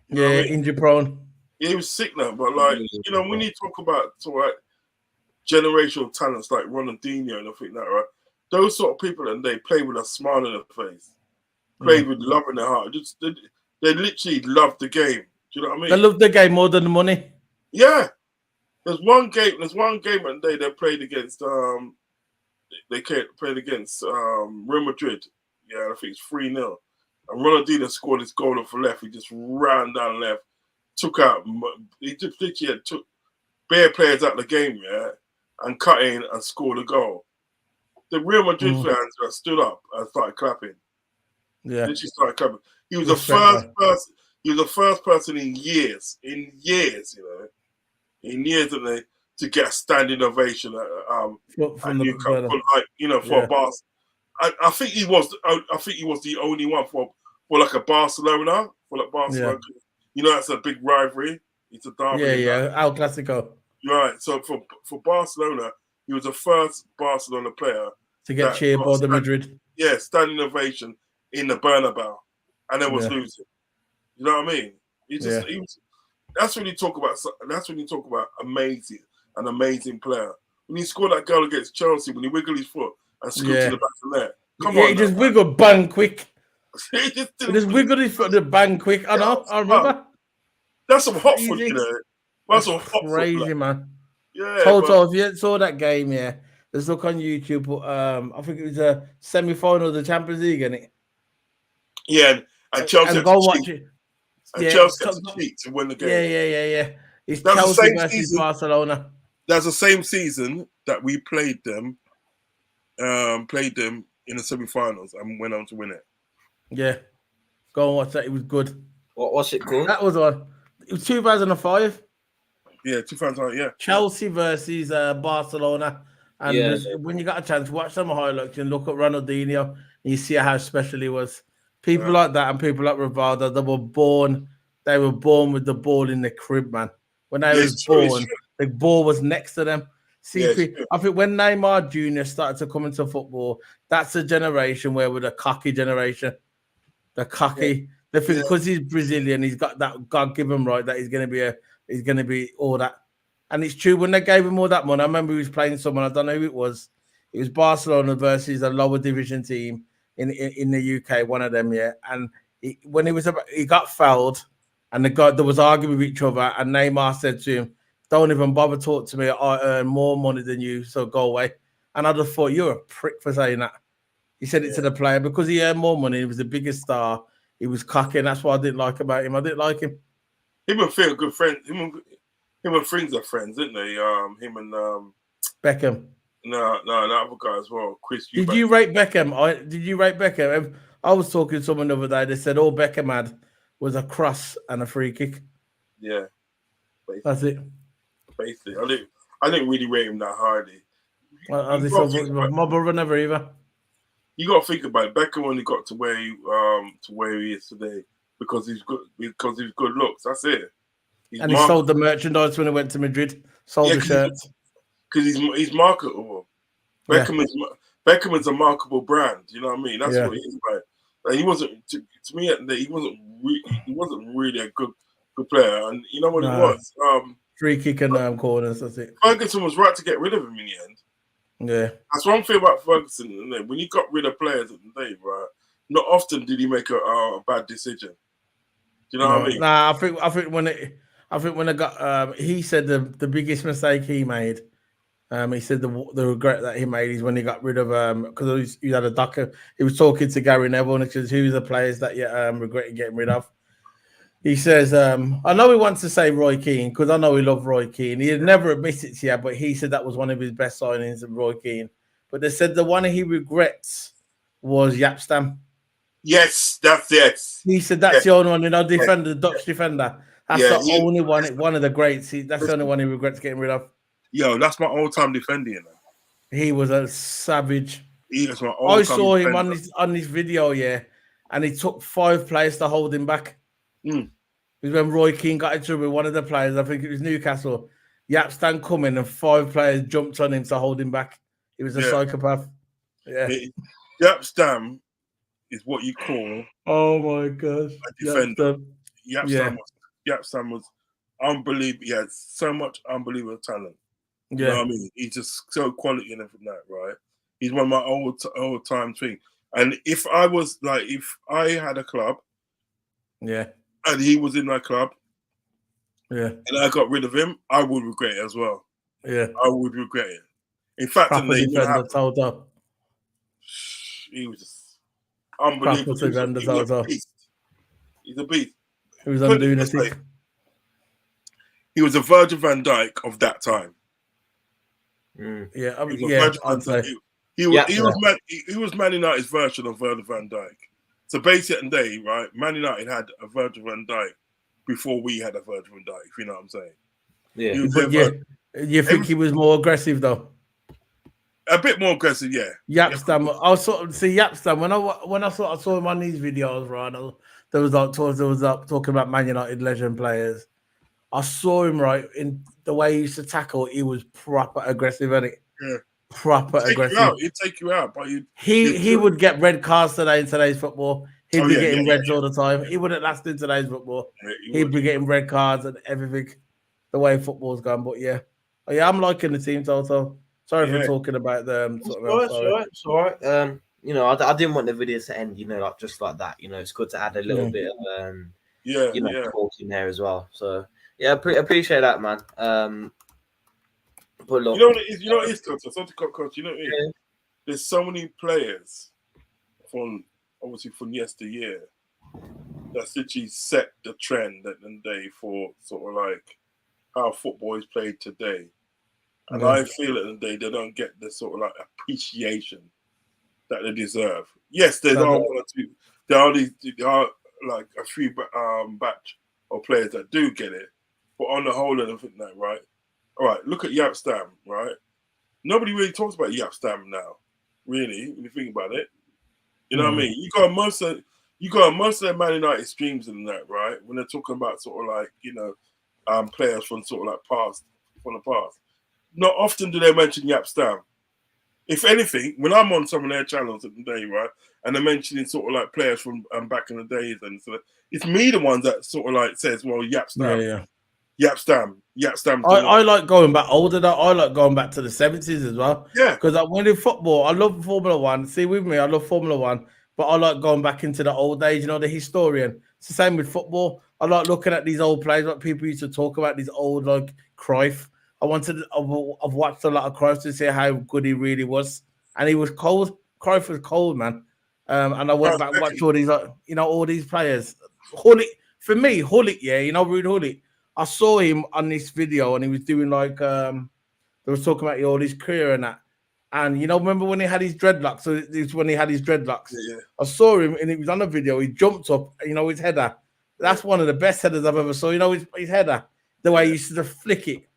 Yeah, injury prone. Yeah, he was sick now, but when you talk about generational talents like Ronaldinho and I think that, right? Those sort of people, and they play with a smile on their face, play with love in their heart. They literally love the game. Do you know what I mean? They love the game more than the money. Yeah. There's one game and they played against Real Madrid. Yeah, I think it's 3-0. And Ronaldinho scored his goal off the left. He just ran down left, he just literally took bare players out of the game, and cut in and scored a goal. The Real Madrid fans stood up and started clapping. Yeah, literally started clapping. He was the first person. He was the first person in years, to get a standing ovation from the for a Barca. I think he was. I think he was the only one for like a Barcelona. For like Barcelona, that's a big rivalry. It's a derby. Yeah, El Clasico. Right. So for Barcelona, he was the first Barcelona player to get cheered by the Madrid. Yeah, standing ovation in the Bernabeu, and then was losing. You know what I mean? He was. That's when you talk about. That's when you talk about an amazing player. When he scored that goal against Chelsea, when he wiggled his foot and scooped to the back of the net. Come on, he just wiggled bang quick. he just wiggled his foot to bang quick. I know. I remember. That's some hot foot, That's some hot crazy, man. Yeah. Toto, if you saw that game, let's look on YouTube. I think it was a semi-final of the Champions League, isn't it? Yeah, and Chelsea. And go watch it. And Chelsea had to cheat to win the game. Yeah. It's Chelsea versus Barcelona. That's the same season that we played them in the semi-finals and went on to win it. Yeah. Go and watch that. It was good. What's it called? That was on. It was 2005. Yeah, 2005, yeah. Chelsea versus Barcelona. And when you got a chance, watch some highlights and look at Ronaldinho and you see how special he was. People like that and people like Rivaldo, they were born with the ball in the crib, man. When they was born, the ball was next to them. I think when Neymar Jr. started to come into football, that's a generation where we're the cocky generation. The cocky. They think because he's Brazilian, he's got that God-given right that he's gonna be all that. And it's true, when they gave him all that money, I remember he was playing someone, I don't know who it was. It was Barcelona versus a lower division team in the UK, one of them, And he got fouled, and there was arguing with each other, and Neymar said to him, don't even bother talk to me. I earn more money than you, so go away. And I just thought, you're a prick for saying that. He said it to the player because he earned more money. He was the biggest star. He was cocky, and that's what I didn't like about him. I didn't like him. Him and Phil are good friends. Him and Frings are friends, isn't they? Him and Beckham. no, the other guy as well. Chris. Did you rate Beckham? Did you rate Beckham? I was talking to someone the other day. They said all Beckham had was a cross and a free kick. Yeah, basically. That's it. Basically, I didn't really rate him that highly. My brother never either. You got to think about it. Beckham only got to where he is today because he's good looks. That's it. He sold the merchandise when he went to Madrid. Sold the shirts because he's marketable. Beckham is a marketable brand. You know what I mean? That's what he is about. Like, he wasn't to me. He wasn't really a good player. And you know what it was? Free kick and corners. That's it. Ferguson was right to get rid of him in the end. Yeah, that's one thing about Ferguson. When he got rid of players at the day, right? Not often did he make a bad decision. Do you know what I mean? Nah, I think when I got he said the biggest mistake he made. He said the regret that he made is when he got rid of because he had a doctor. He was talking to Gary Neville and he says, "Who's the players that you regretted getting rid of?" He says, I know he wants to say Roy Keane because I know he loved Roy Keane. He had never admitted it yet, but he said that was one of his best signings of Roy Keane. But they said the one he regrets was Yapstam. Yes, that's it. He said that's the only one, the Dutch defender. That's the only one of the greats. That's the only one he regrets getting rid of. Yo, that's my all-time defender, you know. He was a savage. He was my all-time I saw him defender. on this video, and he took 5 players to hold him back. It was when Roy Keane got into it with one of the players. I think it was Newcastle. Yapstam coming and 5 players jumped on him to hold him back. He was a psychopath. Yeah. Yapstam is what you call oh my gosh. A defender. Yapstam was unbelievable. He had so much unbelievable talent. You know what I mean? He's just so quality and everything that, right? He's one of my old time thing. And if I had a club, and he was in my club, and I got rid of him, I would regret it as well. Yeah, I would regret it. In fact, TOTO. He was just unbelievable. He's a beast. He's a beast. He was unlunatic. He was a Virgil van Dijk of that time. I'd say. He was Man United's version of Virgil van Dijk. So basically, day, right? Man United had a Virgil van Dijk before we had a Virgil van Dijk. If you know what I'm saying? Yeah. You think he was more aggressive though? A bit more aggressive, yeah. Yapstam. I sort of see Yapstam when I saw him on these videos, right? There was talking about Man United legend players. I saw him right in the way he used to tackle. He was proper aggressive, wasn't it? Yeah. Proper aggressive. He'd take you out, but he would get red cards today in today's football. He'd be getting reds all the time. He wouldn't last in today's football. He'd be getting red cards and everything. The way football's gone, but I'm liking the team, TOTO. Sorry for talking about them. It's all right. I didn't want the video to end, just like that. It's good to add a little bit of talk in there as well. So appreciate that, man. But look, you know what it is, Coach. You know what it is? There's so many players from yesteryear that's literally set the trend at the day for sort of like how football is played today. And I feel at the day they don't get the sort of like appreciation that they deserve. Yes, there are like a few batch of players that do get it, but on the whole, I think that right. All right, look at Yapstam, right? Nobody really talks about Yapstam now, really, when you think about it. You know what I mean? You got most of the Man United streams in that, right? When they're talking about sort of like, players from sort of like from the past. Not often do they mention Yapstam. If anything, when I'm on some of their channels at the day, right, and they're mentioning sort of like players from back in the days, and so it's me the one that sort of like says, well, Yapstam. Yapstam. I like going back older. I like going back to the 70s as well. Yeah. Because when in football, I love Formula One. See, with me, I love Formula One, but I like going back into the old days, the historian. It's the same with football. I like looking at these old players, like people used to talk about these old like Cruyff. I've watched a lot of Cruyff to see how good he really was, and he was cold. Cruyff was cold, man. And I went back and watched all these, all these players. Hullet, for me, Hullet, yeah, Ruud Hullet. I saw him on this video, and he was doing like they was talking about all his career and that. And remember when he had his dreadlocks? So it's when he had his dreadlocks. Yeah. I saw him, and it was on a video. He jumped up, his header. That's one of the best headers I've ever saw. His header, the way he used to flick it.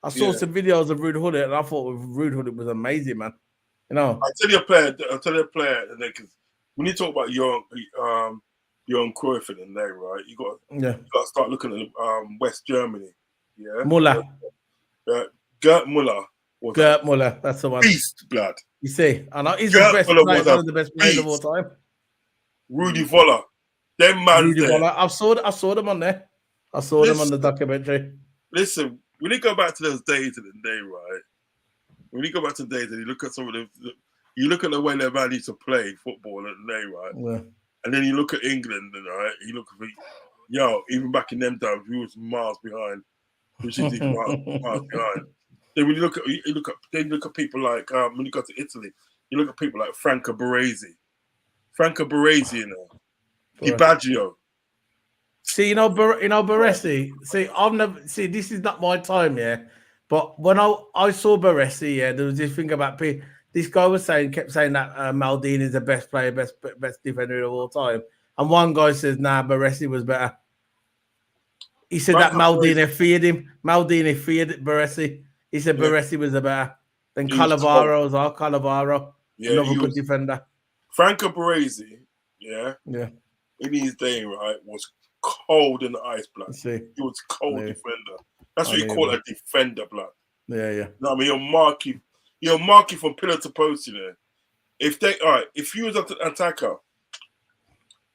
I saw some videos of Ruud Hullet, and I thought Ruud Hullet was amazing, man. I'll tell you a player, and then because when you talk about Johan Cruyff and there, right? You got to start looking at West Germany. Yeah, Muller. Gerd Muller. Gerd Muller, that's the one. Beast blood. You see, I know he's one of the best players of all time. Rudi Voller. Them man. Rudi Voller. I saw them on there. I saw them on the documentary. Listen, when you go back to those days in the day, right? When you go back to the days and you look at some of you look at the way their man used to play football in the day, right? Yeah. And then you look at England, right? You look at even back in them times, we was miles behind. Which is miles behind. Then when you look at people like when you go to Italy, you look at people like Franco Baresi, Di Baggio. See, Baresi. See, I've never this is not my time, yeah. But when I saw Baresi, yeah, there was this thing about this guy kept saying that Maldini is the best player, best defender of all time, and one guy says, "Nah, Baresi was better." He said that Maldini feared him. Maldini feared Baresi. He said Baresi was the better. Then Cannavaro as well. Cannavaro, another good defender. Franco Baresi, in his day, right, was cold in the ice, blood. He was cold defender. That's what you call a defender, blood. Yeah. You know what I mean? You'll mark you from pillar to post, If you was an attacker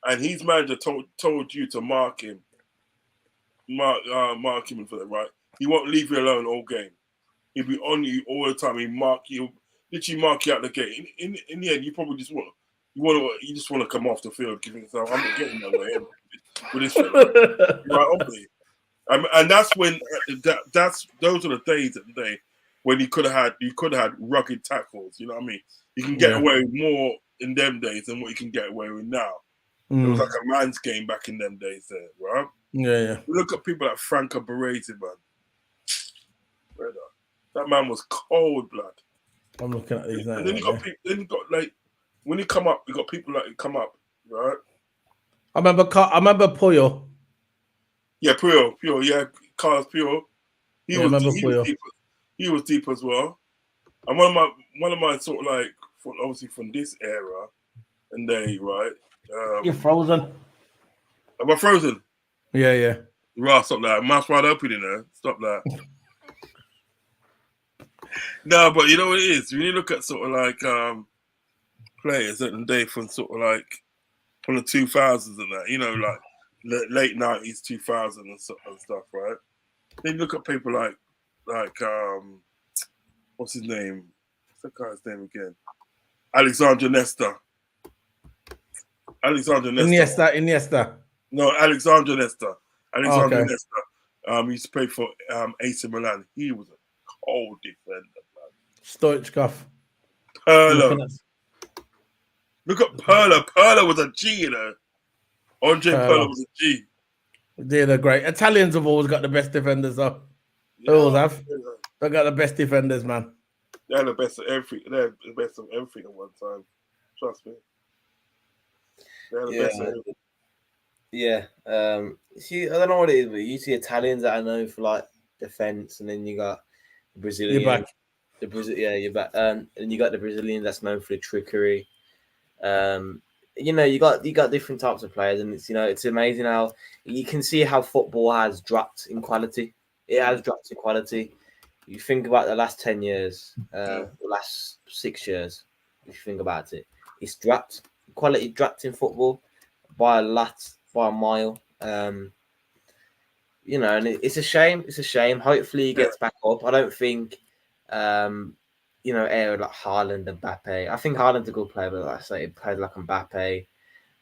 and his manager told you to mark him for that, right? He won't leave you alone all game. He'll be on you all the time. He'll literally mark you out the game. In the end, you probably just want to come off the field, giving yourself, I'm not getting that way with this fella. Right, obviously. And that's when those are the days of the day when you could have had rugged tackles. You know what I mean? You can get away with more in them days than what you can get away with now. It was like a man's game back in them days, there, right? Yeah. Look at people like Franco Baresi, man. Brother, that man was cold blood. I'm looking at these now. And then you got people. Then you got when you come up, you got people like come up, right? I remember Puyo. Yeah, Puyo, yeah, Carlos Puyo. He was deep as well. And one of my sort of like obviously from this era, and they right. You're frozen. Am I frozen? Yeah. Right, stop that. Mouth wide open, Stop that. No, but you know what it is? When you look at sort of like players at the day from sort of like from the 2000s and that, like late 90s, 2000 and stuff, right? Then you look at people like what's his name? What's that guy's name again? Alexander Nesta. Iniesta. No, Alexander Nesta. Nesta. He used to play for AC Milan. He was a cold defender, man. Stoichkov. Perla. Look at Perla. Perla was a G, Andre Perla was a G. They're great. Italians have always got the best defenders, though. They always have. They got the best defenders, man. They're the best of everything. They're the best of everything at one time. Trust me. They're the best of everything. Yeah. See, I don't know what it is, but you see Italians that I know for like defense, and then you got the Brazilian. You're back. You're back. And you got the Brazilian that's known for the trickery. You got different types of players, and it's amazing how you can see how football has dropped in quality. It has dropped in quality. You think about the last 10 years, the last 6 years. If you think about it, it's dropped. Quality dropped in football by a lot, by a mile. And it's a shame. It's a shame. Hopefully, he gets back up. I don't think, area like Haaland and Mbappe. I think Haaland's a good player, but like I say, he played like Mbappe.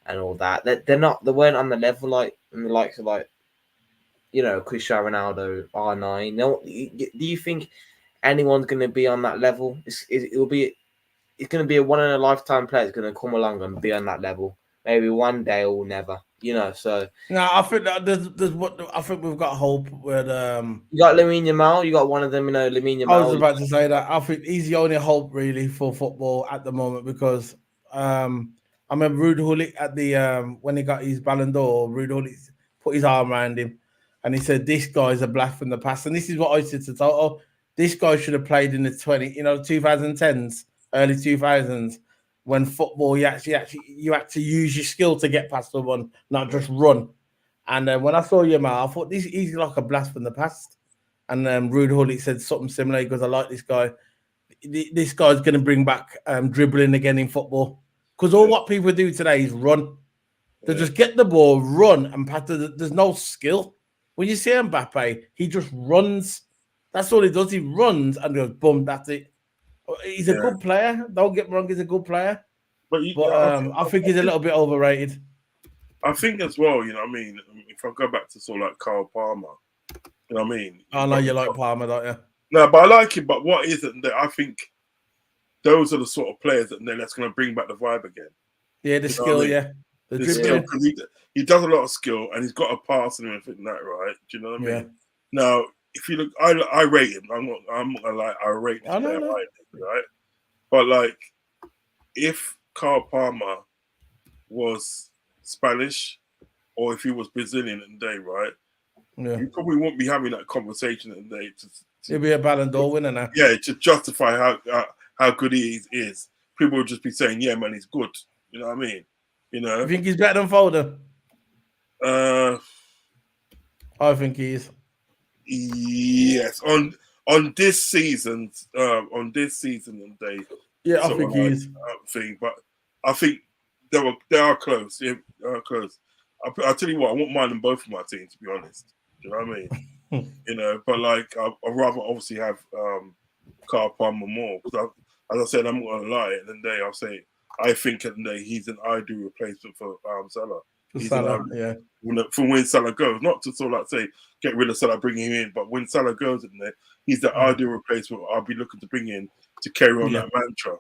and all that. They weren't on the level like in the likes of like Cristiano Ronaldo, R9. No, do you think anyone's going to be on that level? It's going to be a one in a lifetime player that's going to come along and be on that level. Maybe one day or never. So No, I think that there's what I think we've got hope with. you got Lamine Yamal. You got one of them. Lamine I was Yamal. about to say that. I think he's the only hope really for football at the moment because I remember Ruud Gullit at the when he got his Ballon d'Or, Ruud Gullit put his arm around him and he said, "This guy's a blast from the past." And this is what I said to Toto. This guy should have played in the 2010s, early 2000s, when football you had to use your skill to get past someone, not just run. And when I saw Yamal, I thought he's like a blast from the past. And Ruud Gullit said something similar because I like this guy. This guy's going to bring back dribbling again in football. Because all what people do today is run. They just get the ball, run, and pass. There's no skill. When you see Mbappe, he just runs. That's all he does. He runs and goes, boom, that's it. He's a good player. Don't get me wrong, he's a good player. But I think he's a little bit overrated. I think as well, you know what I mean? If I go back to sort of like Carl Palmer, you know what I mean? I know you like Palmer, don't you? No, but I like him. But what is it that I think those are the sort of players that's going to bring back the vibe again. Yeah, the skill, yeah. The skill, because he does a lot of skill and he's got a pass and everything like that, right? Do you know what I mean? Yeah. Now, if you look, I rate him. I'm not gonna lie, I rate this player highly, right? But like, if Carl Palmer was Spanish or if he was Brazilian in the day, right? Yeah. You probably won't be having that conversation in the day. He'll be a Ballon d'Or winner now. Yeah, to justify how good he is. People will just be saying, "Yeah, man, he's good." You know what I mean? You think he's better than Foden? I think he is. Yes, on this season and day. Yeah, I think he is. But I think they are close. Yeah, close. I'll tell you what, I won't mind them both for my team, to be honest. Do you know what I mean? But like I'd rather obviously have Carl Palmer more because as I said, I'm not gonna lie. At the end of the day, I'll say I think at the end of the day he's an ideal replacement for Salah. For when Salah goes, not to sort of like say get rid of Salah, bring him in, but when Salah goes in there, he's the ideal replacement I'll be looking to bring in to carry on that mantra.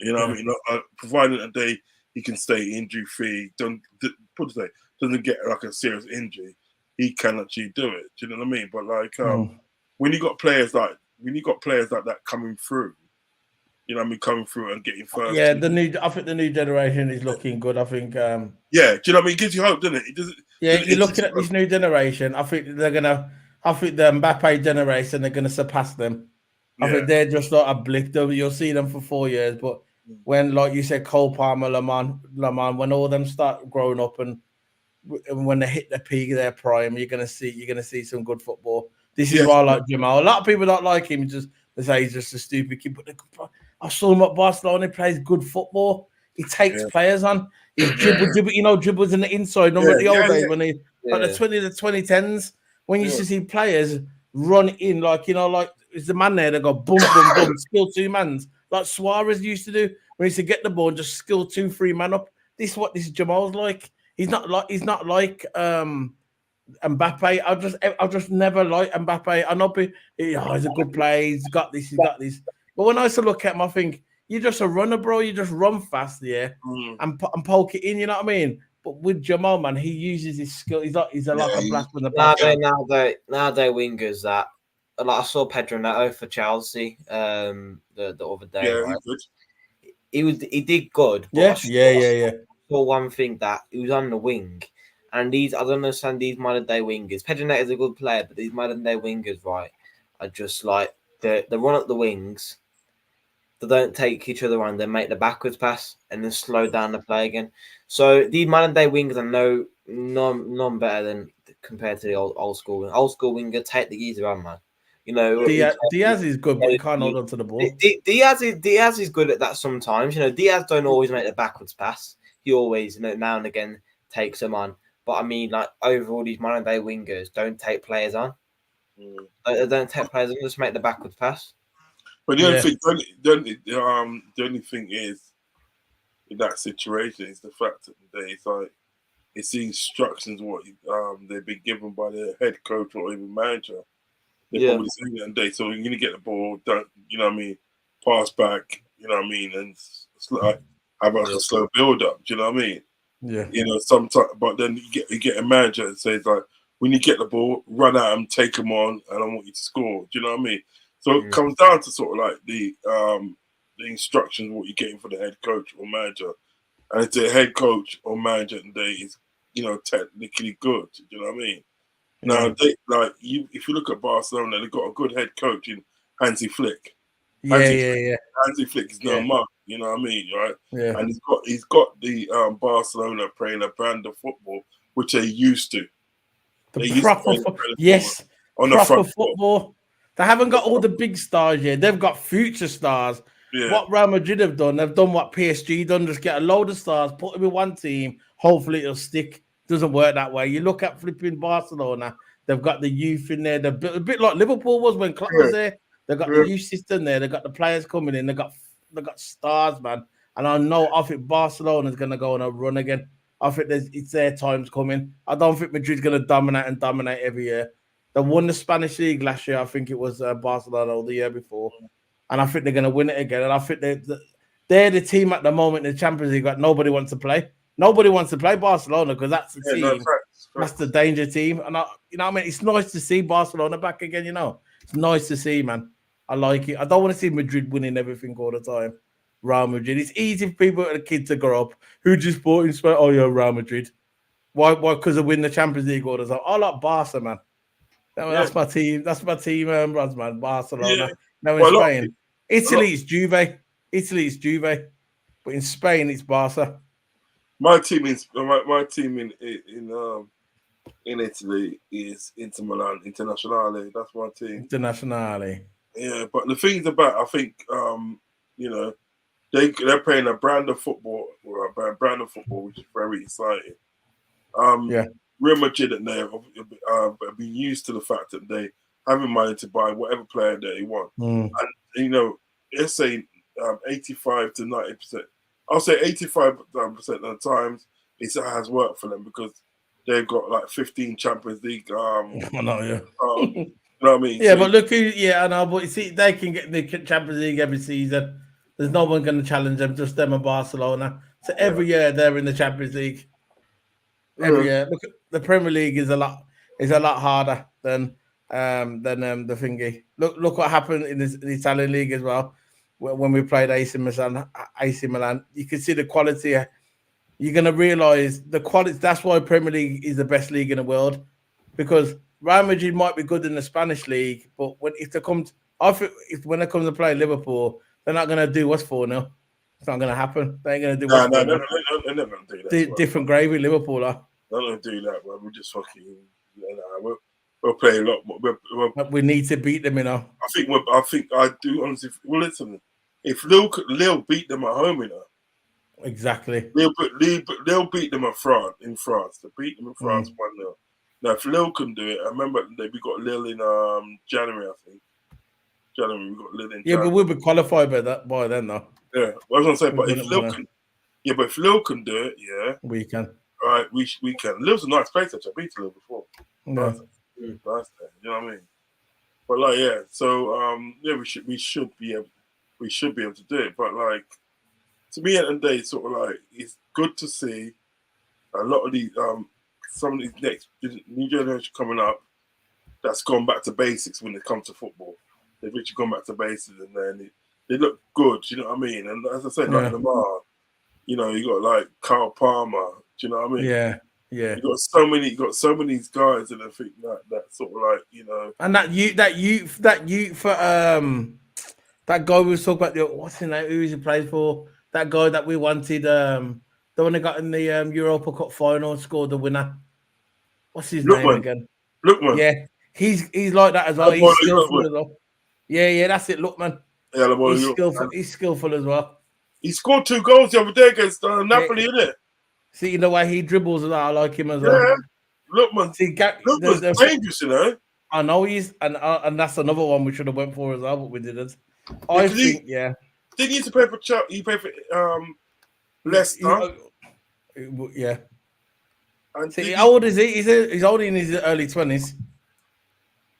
You know what I mean? Provided that he can stay injury free, doesn't get like a serious injury, he can actually do it. Do you know what I mean? But like when you got players like that coming through, you know what I mean, coming through and getting first. Yeah, I think the new generation is looking good. I think yeah, do you know what I mean? It gives you hope, doesn't it? You're looking at this new generation. I think the Mbappe generation are gonna surpass them. I think they're just like a blip. You'll see them for 4 years, but when, like you said, Cole Palmer, Lamar, when all of them start growing up and when they hit the peak of their prime, you're gonna see some good football. This is why I like Jamal. A lot of people don't like him. They say he's just a stupid kid. But I saw him at Barcelona. He plays good football. He takes players on. He dribbles in the inside. Remember the old days when like the 2010s when you used to see players run in like it's the man there that go boom, boom, boom, skill two mans like Suarez used to do when he used to get the ball and just skill 2-3 man up. This is what this Jamal's like. He's not like Mbappe. I just never liked Mbappe. I know he's a good player. He's got this. But when I used to look at him, I think you're just a runner, bro. You just run fast, and poke it in. You know what I mean? But with Jamal, man, he uses his skill. He's like a blast from the past. Nowadays wingers that. Like I saw Pedro Neto for Chelsea the other day. Yeah, right? He did good. Yeah. I saw one thing that he was on the wing, and I don't understand these modern day wingers. Pedro Neto is a good player, but these modern day wingers, right, are just like they run up the wings. They don't take each other on. They make the backwards pass and then slow down the play again. So these modern day wingers are none better than compared to the old school. Old school winger take the geezer on, man. Diaz is good, but he can't hold on to the ball. Diaz is good at that sometimes. Diaz don't always make the backwards pass. He always, now and again takes them on. But I mean, like overall, these modern day wingers don't take players on. They don't take players on, just make the backwards pass. But the only thing is, in that situation is the fact that it's like it's the instructions what they've been given by the head coach or even manager. They're probably saying that day. So you're gonna get the ball, don't you know what I mean? Pass back, you know what I mean, and it's like have like a slow build up. Do you know what I mean? Yeah. You know, sometimes, but then you get a manager that says like, when you get the ball, run at them, take them on, and I want you to score. Do you know what I mean? So it comes down to sort of like the instructions what you're getting for the head coach or manager, and if the head coach or manager today is, you know, technically good. Do you know what I mean? Now, if you look at Barcelona, they've got a good head coach in Hansi Flick. Hansi Flick is no mug, you know what I mean, right? Yeah. And he's got the Barcelona playing a brand of football which they're used to. The proper football. They haven't got all the big stars yet. They've got future stars. Yeah. What Real Madrid have done, they've done what PSG done. Just get a load of stars, put them in one team. Hopefully it'll stick. Doesn't work that way. You look at flipping Barcelona. They've got the youth in there. They're a bit like Liverpool was when Klopp was there. They've got the youth system there. They've got the players coming in. They've got stars, man. And I think Barcelona's going to go on a run again. I think it's their time's coming. I don't think Madrid's going to dominate every year. They won the Spanish league last year. I think it was Barcelona or the year before. And I think they're going to win it again. And I think they're the team at the moment in the Champions League that nobody wants to play. Nobody wants to play Barcelona because that's the team. No, that's the danger team. And you know what I mean? It's nice to see Barcelona back again, you know. It's nice to see, man. I like it. I don't want to see Madrid winning everything all the time. Real Madrid. It's easy for people, the kids to grow up who just bought in Spain. Oh, yeah, Real Madrid. Why? Because they win the Champions League all the time. I like Barca, man. That's my team. That's my team, man. Barcelona. Yeah. Now in Spain, Italy is Juve. But in Spain, it's Barca. My team in Italy is Inter Milan, Internazionale. That's my team. Internazionale. Yeah, but the things about, I think, you know, they're playing a brand of football, which is very exciting. Real Madrid and they have been used to the fact that they having money to buy whatever player they want, and you know, let's say 85 to 90%. I'll say 85% of the times it has worked for them because they've got like 15 Champions League. I know, yeah. You know what I mean? Yeah, so, but look, I know, but you see, they can get the Champions League every season. There's no one going to challenge them, just them and Barcelona. So every year they're in the Champions League. Every year, look, the Premier League is a lot harder than the thingy. Look what happened in the Italian league as well. When we played AC Milan, you can see the quality. You're going to realize the quality. That's why Premier League is the best league in the world, because Real Madrid might be good in the Spanish league, but when it comes to play Liverpool, they're not going to do what's 4-0. It's not going to happen. They ain't going to do what's 4-0. No, they're never going to do that. Different gravy, Liverpool are. They're not going to do that, man. We're just fucking. We'll play a lot more. We need to beat them, you know. I think I do honestly. Well, listen, if Lille beat them at home, you know. Exactly. They'll beat them in France. They beat them in France 1-0. Now, if Lille can do it, I remember we got Lille in January, I think. We got Lille in January. But we'll be qualified by then, though. Yeah, I was going to say, but if Lille can, but if Lille can do it, we can. All right, we can. Lille's a nice place. Actually, I've been to Lille before. Yeah. Nice there. You know what I mean? But like, yeah. So we should be able to do it. But like, to me, at the end of the day, sort of like, it's good to see a lot of these some of these next new generation coming up that's gone back to basics when it comes to football. They've literally gone back to basics, and then they look good. You know what I mean? And as I said, like Lamar, you know, you got like Kyle Palmer. Do you know what I mean? Yeah. You got so many guys that I think that sort of like, you know. And that youth for that guy we was talking about, what's his name? Who he plays for? That guy that we wanted, the one that got in the Europa Cup final and scored the winner. What's his name again? Lookman. Yeah, he's like that as well. He's skillful as well. Yeah, that's it. Lookman. Yeah, he's skillful. He's skillful as well. He scored 2 goals the other day against Napoli, innit? See, the way he dribbles, I like him as well. Yeah, Lookman. See, Lookman's dangerous, you know. I know he's, and that's another one we should have went for as well, but we didn't. I think, Didn't he used to play for Chelsea? He played for Leicester. Yeah. And See, how old is he? He's only in his early 20s.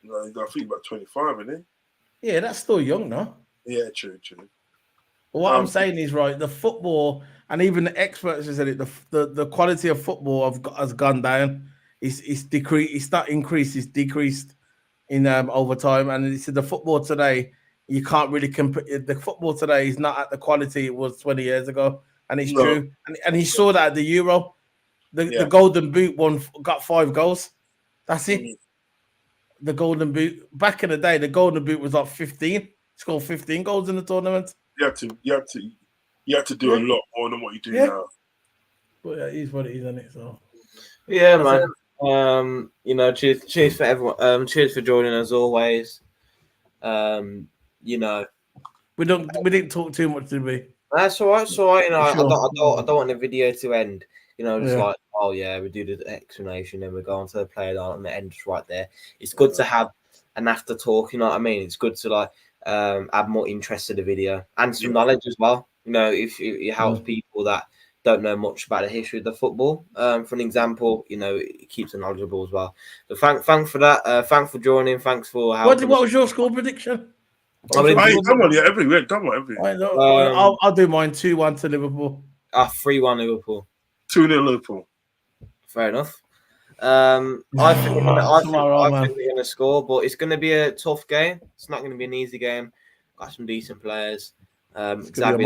No, I think about 25, isn't Yeah, that's still young, no? he? Yeah, true. But what I'm saying is, right, the football, and even the experts have said it, the quality of football has gone down. It's decreased. It's not increased. It's decreased in over time. And he said the football today, you can't really compare. The football today is not at the quality it was 20 years ago, and it's No. true. And he saw that at the Euro. The Yeah. Golden Boot got 5 goals. That's it. Mhm. The Golden Boot back in the day, the Golden Boot was like 15. Scored 15 goals in the tournament. You have to do a lot more than what you do now. But it is what it is, isn't it? So Yeah, That's man. You know, cheers for everyone. Cheers for joining as always. You know, we didn't talk too much, did we? that's all right. So you know, Sure. I don't want the video to end. You know, just Yeah. like, oh yeah, we do the explanation, then we go on to the player line, and it ends right there. It's good to have an after talk. You know what I mean? It's good to like add more interest to the video and some knowledge as well. You know, if it helps people that don't know much about the history of the football. For an example, you know, it keeps them knowledgeable as well. So thanks for that. Thanks for joining. Thanks for helping. What was your score prediction? Come on, yeah, every week. I'll do mine 2-1 to Liverpool. 3-1 Liverpool. 2-0 Liverpool. Fair enough. I think we're going to score, but it's going to be a tough game. It's not going to be an easy game. Got some decent players. Xabi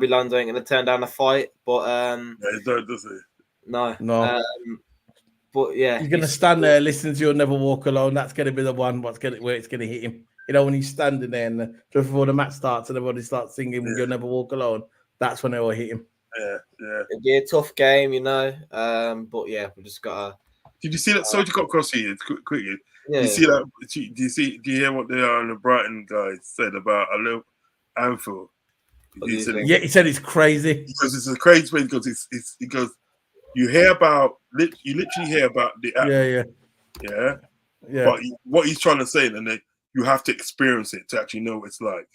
Alonso ain't going to turn down a fight, but he don't, does he? No. But yeah, he's going to stand there, listen to "You'll Never Walk Alone." That's going to be the one. Where it's going to hit him. You know, when he's standing there and just before the match starts and everybody starts singing "You'll Never Walk Alone," that's when it will hit him. Yeah. It'll be a tough game, you know. But yeah, we just gotta. Did you see that? Sorry to cut across here quickly. Yeah. Do you see that? Do you hear what the Brighton guys said about a little Anfield? He said it's crazy. Because it's a crazy way. Because he goes. You literally hear about the atmosphere. Yeah. But what he's trying to say, and you have to experience it to actually know what it's like.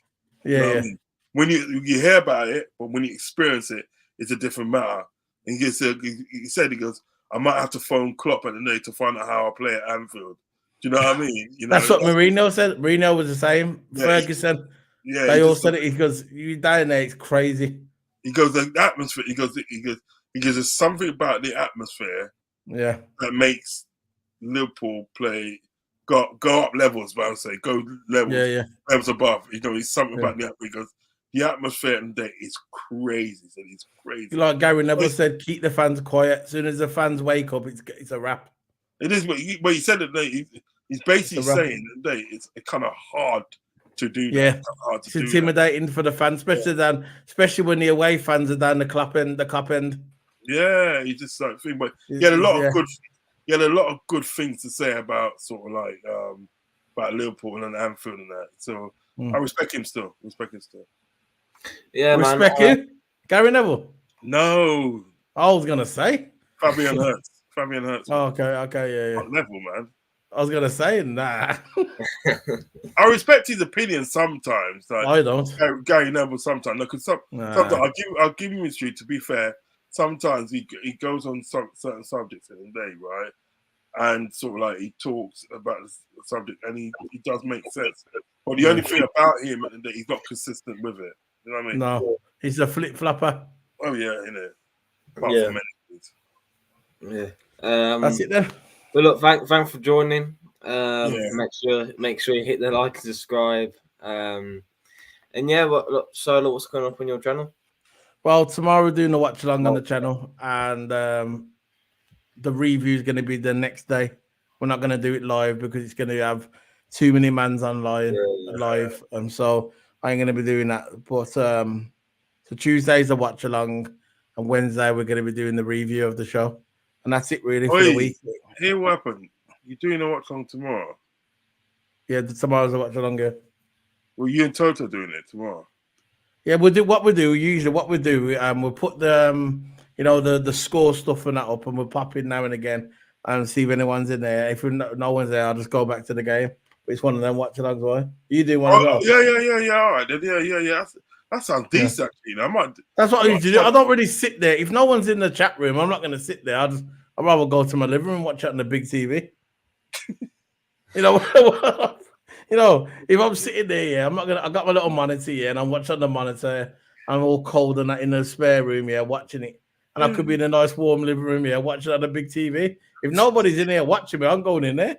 Yeah. You know what I mean? When you hear about it, but when you experience it, it's a different matter. And he goes, I might have to phone Klopp at the day to find out how I play at Anfield. Do you know what I mean? You know, that's what Mourinho said. Mourinho was the same. Yeah, Ferguson. They all said it. He goes, "You down there? It's crazy." He goes, the atmosphere. He goes, there's something about the atmosphere. Yeah. That makes Liverpool go up levels. But I would say go levels. Yeah. Levels above. You know, it's something about the atmosphere. Because the atmosphere and day is crazy. So it's crazy. Like Gary Neville said, keep the fans quiet. As soon as the fans wake up, it's a wrap. It is, but he said that he's basically saying that it's kind of hard to do. Yeah, it's intimidating for the fans, especially when the away fans are down the cup end. Yeah, he just like think, but he had a lot of good things to say about sort of like about Liverpool and Anfield and that. So I respect him still. Yeah, respect him, Gary Neville. No, I was gonna say Fabian Hurst. Oh, okay, yeah. Not Neville, man. I was gonna say nah. I respect his opinion sometimes. Like I don't. Gary Neville sometimes. Because sometimes I'll give him his due. To be fair, sometimes he goes on certain subjects in the day, right? And sort of like he talks about the subject, and he does make sense. But the only thing about him at the day, he's not consistent with it. You know what I mean? No, he's a flip flopper. Oh yeah, you know. Yeah. That's it then. Well, look, thanks for joining. Make sure you hit the like and subscribe. And yeah, what's going on your channel? Well, tomorrow we're doing a watch along on the channel, and the review is going to be the next day. We're not going to do it live because it's going to have too many mans online live, and so I ain't going to be doing that. But so Tuesday's a watch along, and Wednesday we're going to be doing the review of the show, and that's it really for the week. Here, what happened? You're doing a watch along tomorrow? Yeah, tomorrow's a watch along. Yeah. Well, you and Toto doing it tomorrow? Yeah, we'll do what we do. Usually, what we do, we'll put the the score stuff and that up, and we'll pop in now and again and see if anyone's in there. If no one's there, I'll just go back to the game. But it's one of them watch alongs. Why you do one as well? Yeah. All right. Yeah. That sounds decent, actually. I might. That's what I usually do. I don't really sit there. If no one's in the chat room, I'm not going to sit there. I'd rather go to my living room, watch it on the big TV. You know, if I'm sitting there, yeah, I'm not gonna. I got my little monitor, yeah, and I'm watching the monitor. I'm all cold and that in the spare room, yeah, watching it. And I could be in a nice warm living room, yeah, watching it on the big TV. If nobody's in there watching me, I'm going in there.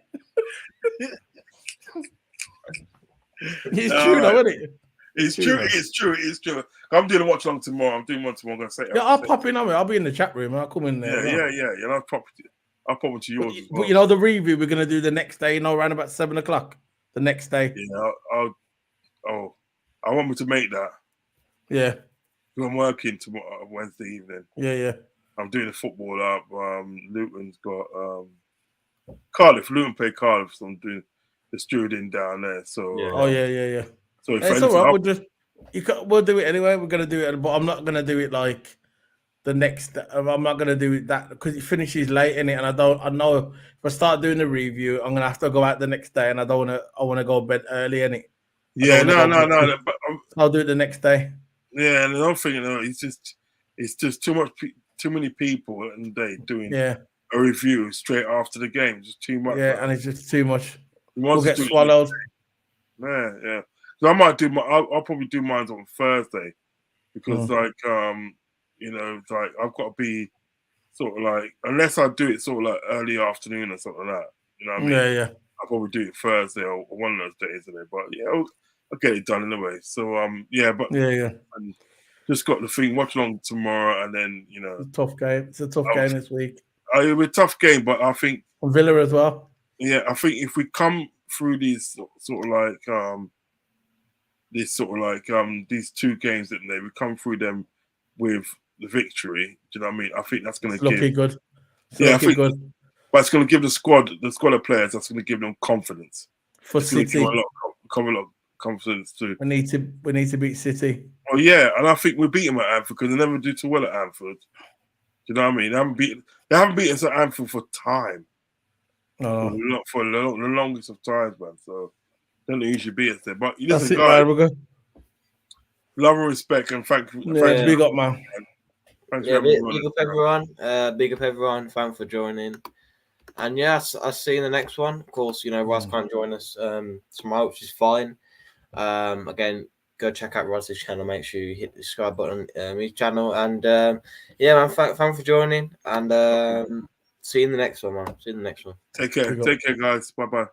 It's true, though, isn't it? It's true. It's true. It's true. I'm doing a watch along tomorrow. I'm doing one tomorrow. I'm gonna say. Yeah, I'll pop in on it. I'll be in the chat room. I'll come in there. Yeah. I'll pop into yours as well. But you know the review we're gonna do the next day. You know, around about 7 o'clock. The next day. Yeah. I want me to make that. Yeah. I'm working tomorrow, Wednesday evening. Yeah. I'm doing the football up. Luton's got Cardiff. Luton play Cardiff, so I'm doing the stewarding down there. So yeah. So if it's anything, all right. We'll do it anyway. We're gonna do it, but I'm not gonna do it like the next. I'm not gonna do it that because it finishes late in it, and I know if I start doing the review, I'm gonna have to go out the next day, and I want to go to bed early in it. Yeah, no. But I'll do it the next day. Yeah, and another thing, it's just too many people in the day doing a review straight after the game. Just too much. Yeah, and it's just too much. We'll get swallowed. Yeah. So I might do I'll probably do mine on Thursday because it's like I've got to be sort of like, unless I do it sort of like early afternoon or something like that. You know what I mean? Yeah. I'll probably do it Thursday or one of those days today. But yeah, I'll get it done anyway. So And just got the thing, watch along tomorrow, and then it's a tough game. It's a tough game this week. It'll be a tough game, but I think Villa as well. Yeah, I think if we come through these sort of like these two games that we come through them with the victory. Do you know what I mean? I think that's going to give good. Good. But it's going to give the squad of players. That's going to give them confidence. For City, a lot of confidence too. We need to beat City. Oh yeah, and I think we beat them at Anfield because they never do too well at Anfield. Do you know what I mean? They haven't beaten us at Anfield for time. For the longest of times, man. So they don't usually beat us there. But listen, guys, love and respect, and thanks. Big up, man. Thanks big up everyone. Big up everyone. Thanks for joining. And yes, I'll see you in the next one. Of course, Ross can't join us tomorrow, which is fine. Again, go check out Ross's channel. Make sure you hit the subscribe button on his channel. And man, thanks for joining. And see you in the next one, man. See you in the next one. Take care. Take care, guys. Bye-bye.